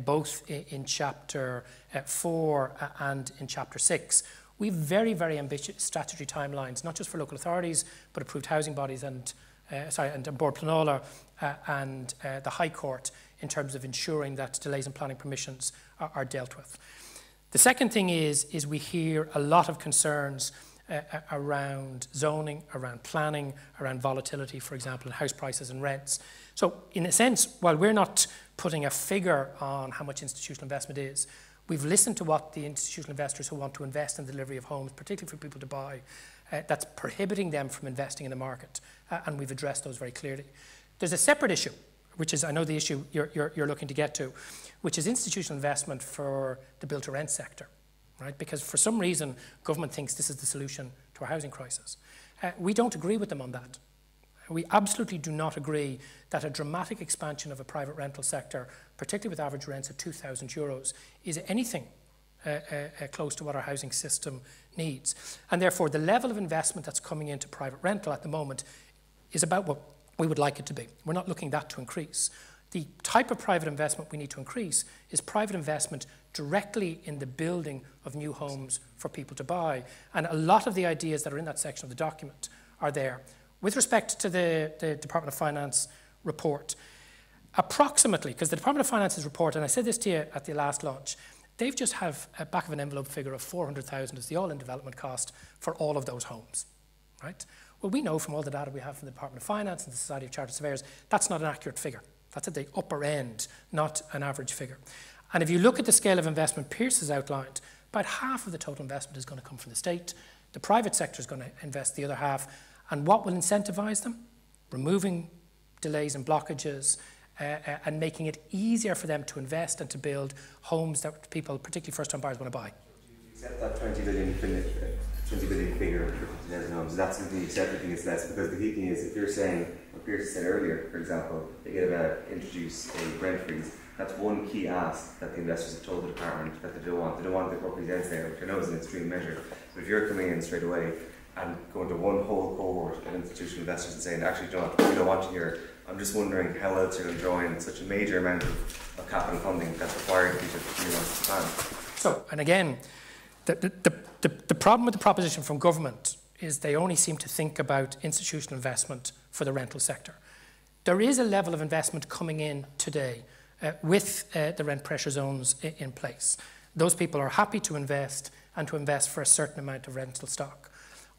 both in Chapter 4 and in Chapter 6, we have very, very ambitious statutory timelines, not just for local authorities, but approved housing bodies and Bord Pleanála and the High Court in terms of ensuring that delays in planning permissions are dealt with. The second thing is we hear a lot of concerns around zoning, around planning, around volatility, for example, in house prices and rents. So in a sense, while we're not putting a figure on how much institutional investment is, we've listened to what the institutional investors who want to invest in the delivery of homes, particularly for people to buy, that's prohibiting them from investing in the market, and we've addressed those very clearly. There's a separate issue, which is, I know the issue you're looking to get to, which is institutional investment for the build-to-rent sector, right? Because for some reason, government thinks this is the solution to our housing crisis. We don't agree with them on that. We absolutely do not agree that a dramatic expansion of a private rental sector, particularly with average rents of €2,000, is anything close to what our housing system needs. And therefore, the level of investment that's coming into private rental at the moment is about what we would like it to be. We're not looking that to increase. The type of private investment we need to increase is private investment directly in the building of new homes for people to buy. And a lot of the ideas that are in that section of the document are there. With respect to the Department of Finance report, approximately, because the Department of Finance's report, and I said this to you at the last launch, they've just have a back of an envelope figure of 400,000 as the all-in development cost for all of those homes, right? Well, we know from all the data we have from the Department of Finance and the Society of Chartered Surveyors, that's not an accurate figure. That's at the upper end, not an average figure. And if you look at the scale of investment Pierce has outlined, about half of the total investment is going to come from the state. The private sector is going to invest the other half. And what will incentivise them? Removing delays and blockages and making it easier for them to invest and to build homes that people, particularly first-time buyers, want to buy. Do you accept that 20 billion figure for 50,000 homes? Is that something you accept? You think it's less? Because the key thing is, if you're saying, what Pierce said earlier, for example, they get about introduce a rent freeze, that's one key ask that the investors have told the department that they don't want. They don't want the represents there, which I know is an extreme measure. But if you're coming in straight away and going to one whole cohort of institutional investors and saying, actually, we don't want you here, I'm just wondering how else you're going to draw in such a major amount of capital funding that's required to be on this plan. So, and again, the problem with the proposition from government is they only seem to think about institutional investment for the rental sector. There is a level of investment coming in today with the rent pressure zones in place. Those people are happy to invest and to invest for a certain amount of rental stock.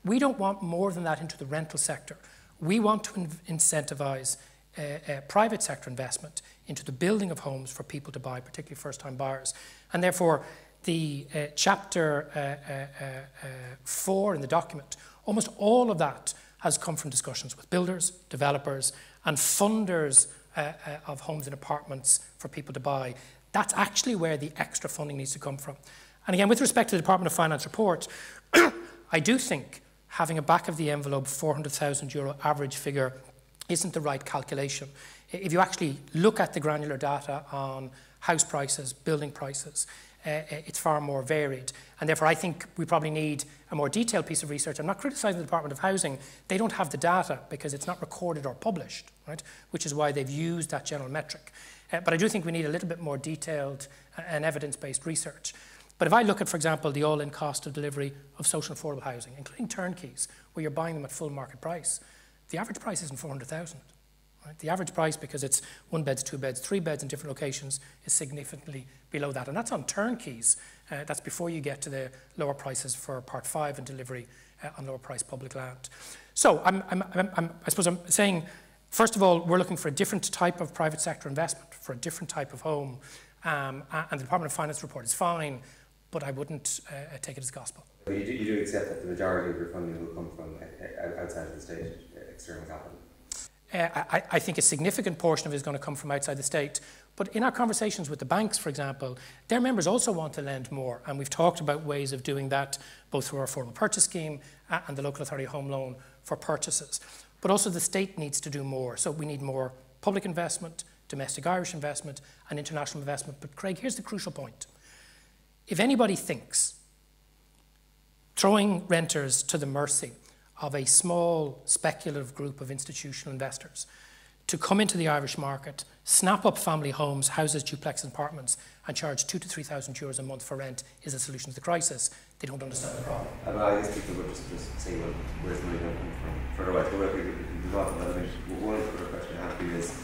We don't want more than that into the rental sector. We want to incentivise private sector investment into the building of homes for people to buy, particularly first-time buyers. And therefore, the Chapter 4 in the document, almost all of that has come from discussions with builders, developers, and funders of homes and apartments for people to buy. That's actually where the extra funding needs to come from. And again, with respect to the Department of Finance report, I do think having a back of the envelope €400,000 average figure isn't the right calculation. If you actually look at the granular data on house prices, building prices, it's far more varied. And therefore, I think we probably need a more detailed piece of research. I'm not criticising the Department of Housing. They don't have the data because it's not recorded or published, right? Which is why they've used that general metric. But I do think we need a little bit more detailed and evidence-based research. But if I look at, for example, the all-in cost of delivery of social and affordable housing, including turnkeys, where you're buying them at full market price, the average price isn't 400,000. Right? The average price, because it's 1 beds, 2 beds, 3 beds in different locations, is significantly below that. And that's on turnkeys. That's before you get to the lower prices for Part 5 and delivery on lower price public land. So I suppose I'm saying, first of all, we're looking for a different type of private sector investment, for a different type of home. And the Department of Finance report is fine, but I wouldn't take it as gospel. But you do accept that the majority of your funding will come from outside of the state, external capital? I think a significant portion of it is going to come from outside the state. But in our conversations with the banks, for example, their members also want to lend more. And we've talked about ways of doing that, both through our affordable purchase scheme and the local authority home loan for purchases. But also the state needs to do more. So we need more public investment, domestic Irish investment, and international investment. But Craig, here's the crucial point. If anybody thinks throwing renters to the mercy of a small speculative group of institutional investors to come into the Irish market, snap up family homes, houses, duplexes, apartments, and charge €2,000 to €3,000 a month for rent is a solution to the crisis, they don't understand the problem. I guess people would just say, well, where's the money going to come from? For otherwise, but we can go on to that. One other question I have for you is,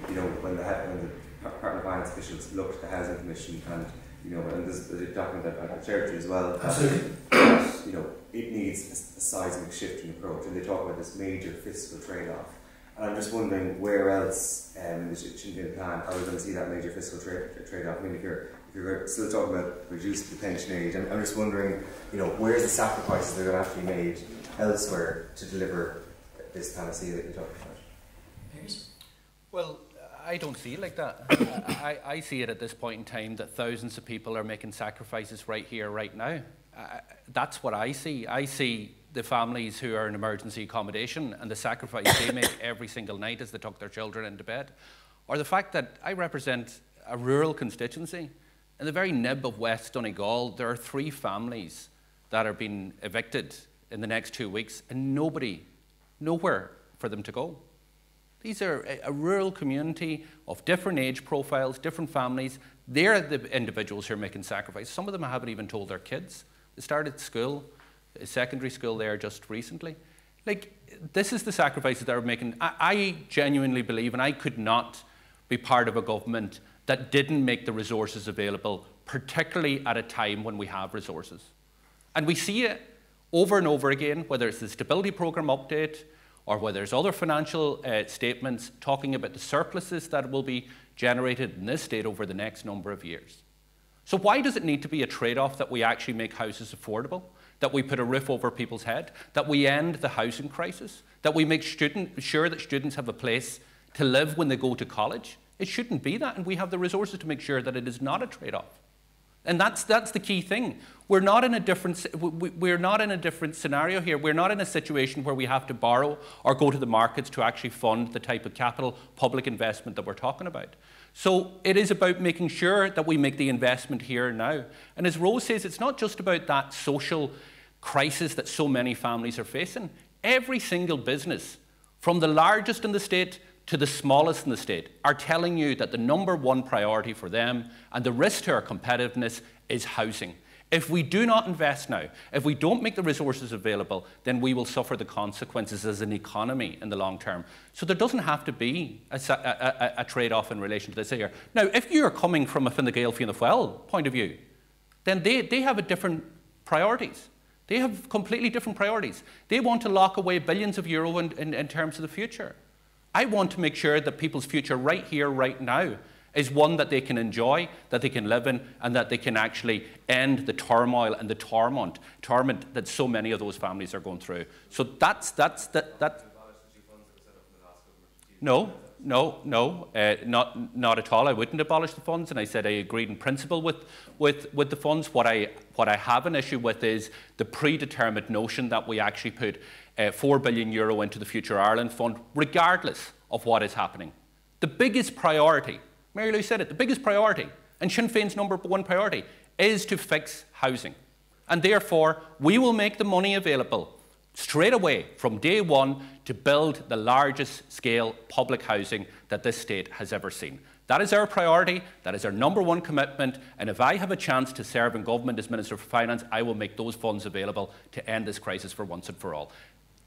you know, when the Department of Finance officials looked at the Housing Commission and, you know, and there's a document that I've shared with you as well, that, you know, it needs a seismic shift in approach, and they talk about this major fiscal trade-off. And I'm just wondering where else in the Sinn Féin plan are we going to see that major fiscal trade-off? I mean, if you're still talking about reducing the pension age, I'm just wondering, you know, where's the sacrifices that are going to have to be made elsewhere to deliver this panacea that you're talking about? Well, I don't see it like that. I see it at this point in time that thousands of people are making sacrifices right here, right now. That's what I see. I see the families who are in emergency accommodation and the sacrifice they make every single night as they tuck their children into bed. Or the fact that I represent a rural constituency. In the very nib of West Donegal, there are 3 families that are being evicted in the next 2 weeks and nowhere for them to go. These are a rural community of different age profiles, different families. They're the individuals who are making sacrifices. Some of them haven't even told their kids. They started school, secondary school there just recently. Like, this is the sacrifices that are making. I genuinely believe, and I could not be part of a government that didn't make the resources available, particularly at a time when we have resources. And we see it over and over again, whether it's the Stability Programme update, or whether there's other financial statements talking about the surpluses that will be generated in this state over the next number of years. So why does it need to be a trade-off that we actually make houses affordable, that we put a roof over people's head, that we end the housing crisis, that we make sure that students have a place to live when they go to college? It shouldn't be that, and we have the resources to make sure that it is not a trade-off. And that's the key thing. We're not in a different scenario here. We're not in a situation where we have to borrow or go to the markets to actually fund the type of capital public investment that we're talking about. So it is about making sure that we make the investment here and now. And as Rose says, it's not just about that social crisis that so many families are facing. Every single business, from the largest in the state to the smallest in the state, are telling you that the #1 priority for them and the risk to our competitiveness is housing. If we do not invest now, if we don't make the resources available, then we will suffer the consequences as an economy in the long term. So there doesn't have to be a trade-off in relation to this here. Now, if you are coming from a Fine Gael, Fianna Fáil point of view, then they have a different priorities. They have completely different priorities. They want to lock away billions of euro in terms of the future. I want to make sure that people's future right here, right now, is one that they can enjoy, that they can live in, and that they can actually end the turmoil and the torment that so many of those families are going through. So that's. No, not at all. I wouldn't abolish the funds, and I said I agreed in principle with the funds. What I have an issue with is the predetermined notion that we actually put €4 billion into the Future Ireland Fund, regardless of what is happening. The biggest priority, Mary Lou said it, the biggest priority, and Sinn Féin's #1 priority, is to fix housing. And therefore, we will make the money available straight away from day one to build the largest scale public housing that this state has ever seen. That is our priority, that is our #1 commitment, and if I have a chance to serve in government as Minister for Finance, I will make those funds available to end this crisis for once and for all.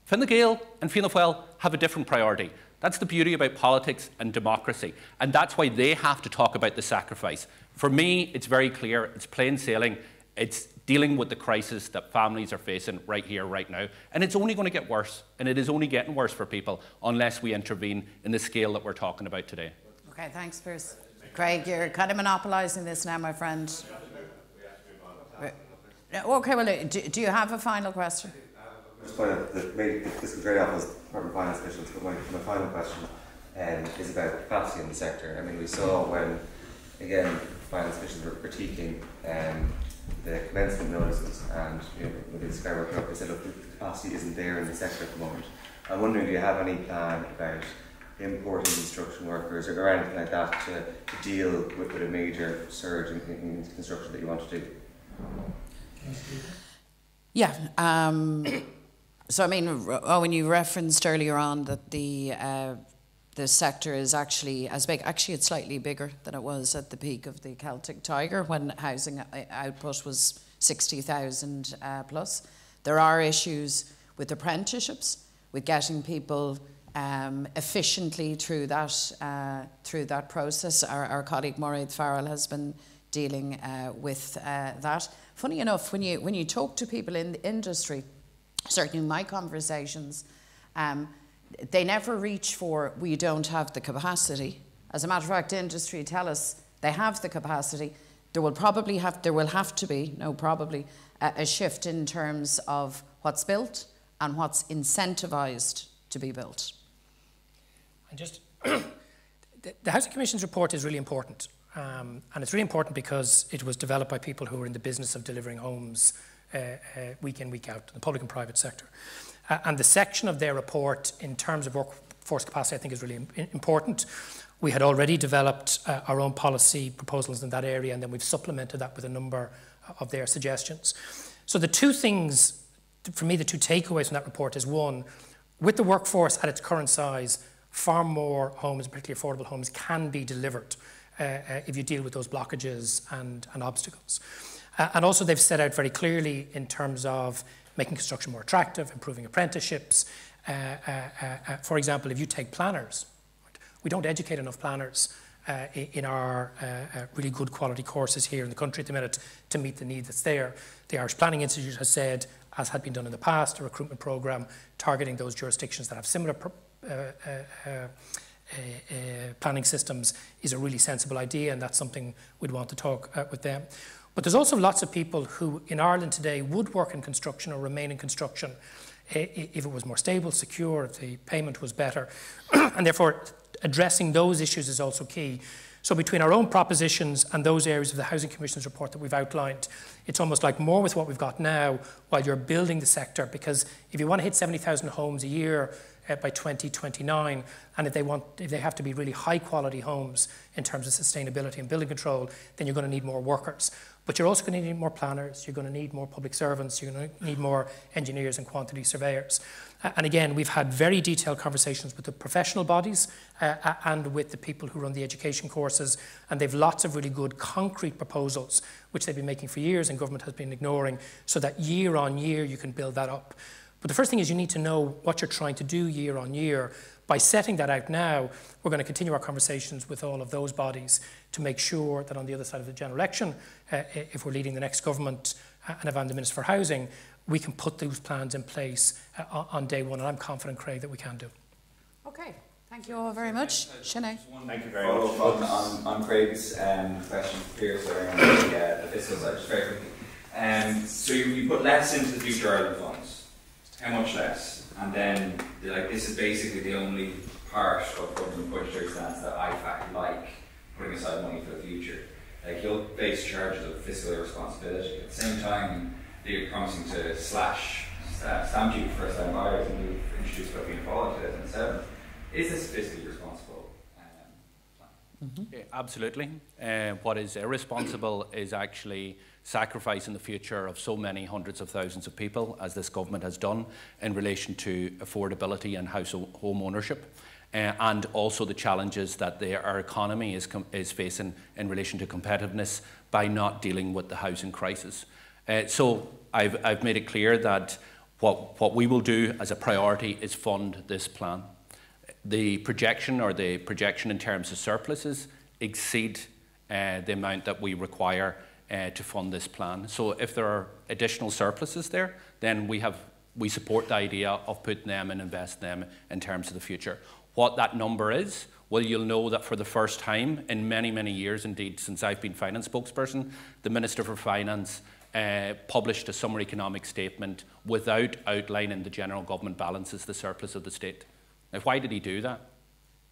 Fine Gael and Fianna Fáil have a different priority. That's the beauty about politics and democracy, and that's why they have to talk about the sacrifice. For me, it's very clear, it's plain sailing, it's dealing with the crisis that families are facing right here, right now. And it's only going to get worse. And it is only getting worse for people unless we intervene in the scale that we're talking about today. Okay, thanks, Piers. Craig, you're kind of monopolising this now, my friend. Okay, well, do you have a final question? Just point out that maybe this could very often as Department of Finance officials, but my final question is about capacity in the sector. I mean, we saw when, again, finance officials were critiquing the commencement notices, and within Sky Working Up, they said, look, the capacity isn't there in the sector at the moment. I'm wondering, do you have any plan about importing construction workers or anything like that to deal with a major surge in construction that you want to do? Yeah. So, I mean, Owen, you referenced earlier on that the sector is actually as big. Actually, it's slightly bigger than it was at the peak of the Celtic Tiger when housing output was 60,000 plus. There are issues with apprenticeships, with getting people efficiently through that process. Our colleague Mairead Farrell has been dealing with that. Funny enough, when you talk to people in the industry, certainly in my conversations, they never reach for, we don't have the capacity. As a matter of fact, industry tell us they have the capacity. There will have to be a shift in terms of what's built and what's incentivised to be built. And just the Housing Commission's report is really important, and it's really important because it was developed by people who are in the business of delivering homes week in, week out, in the public and private sector. And the section of their report in terms of workforce capacity, I think, is really important. We had already developed our own policy proposals in that area, and then we've supplemented that with a number of their suggestions. So the two things, for me, the two takeaways from that report is, one, with the workforce at its current size, far more homes, particularly affordable homes, can be delivered if you deal with those blockages and obstacles. And also they've set out very clearly in terms of making construction more attractive, improving apprenticeships. For example, if you take planners, right, we don't educate enough planners in our really good quality courses here in the country at the minute to meet the need that's there. The Irish Planning Institute has said, as had been done in the past, a recruitment programme targeting those jurisdictions that have similar planning systems is a really sensible idea, and that's something we'd want to talk with them. But there's also lots of people who in Ireland today would work in construction or remain in construction if it was more stable, secure, if the payment was better. And therefore, addressing those issues is also key. So between our own propositions and those areas of the Housing Commission's report that we've outlined, it's almost like more with what we've got now while you're building the sector, because if you want to hit 70,000 homes a year by 2029, and if they have to be really high quality homes in terms of sustainability and building control, then you're going to need more workers. But you're also going to need more planners, you're going to need more public servants, you're going to need more engineers and quantity surveyors. And again, we've had very detailed conversations with the professional bodies and with the people who run the education courses, and they've lots of really good concrete proposals which they've been making for years and government has been ignoring, so that year on year you can build that up. But the first thing is you need to know what you're trying to do year on year. By setting that out now, we're going to continue our conversations with all of those bodies to make sure that on the other side of the general election, if we're leading the next government and if I'm the Minister for Housing, we can put those plans in place on day one, and I'm confident, Craig, that we can do. Okay, thank you all very much. Sinead. Thank you very much. On Craig's question, Piers, around the fiscal side, just very quickly. So you put less into the Future Ireland funds. How much less? And then, like, this is basically the only part of government budgetary stance that I like putting aside money for the future. Like, you'll face charges of fiscal irresponsibility. At the same time, they're promising to slash stamp duty for first-time buyers, and you've introduced what being followed 2007. Is this fiscally responsible plan? Yeah, absolutely. What is irresponsible is actually sacrificing the future of so many hundreds of thousands of people, as this government has done, in relation to affordability and home ownership. And also the challenges that our economy is facing in relation to competitiveness by not dealing with the housing crisis. So I've made it clear that what we will do as a priority is fund this plan. The projection in terms of surpluses exceed the amount that we require to fund this plan. So if there are additional surpluses there, then we support the idea of putting them and investing them in terms of the future. What that number is, well, you'll know that for the first time in many, many years, indeed since I've been finance spokesperson, the Minister for Finance published a summary economic statement without outlining the general government balances, the surplus of the state. Now, why did he do that?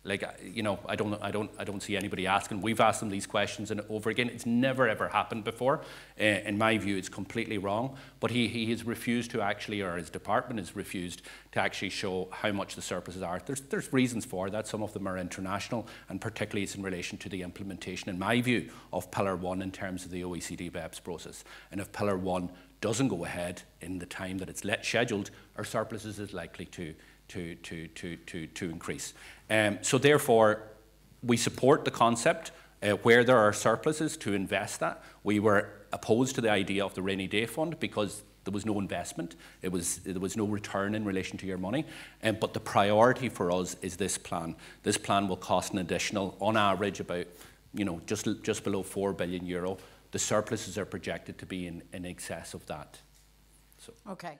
Like, you know, I don't see anybody asking. We've asked them these questions and over again. It's never ever happened before. In my view, it's completely wrong. But he has refused to actually, or his department has refused to actually show how much the surpluses are. There's reasons for that. Some of them are international, and particularly it's in relation to the implementation, in my view, of Pillar 1 in terms of the OECD BEPS process. And if Pillar 1 doesn't go ahead in the time that it's scheduled, our surpluses is likely to increase. So therefore, we support the concept where there are surpluses to invest that. We were opposed to the idea of the rainy day fund because there was no investment. There was no return in relation to your money. But the priority for us is this plan. This plan will cost an additional, on average, about just below €4 billion. The surpluses are projected to be in excess of that. So. Okay.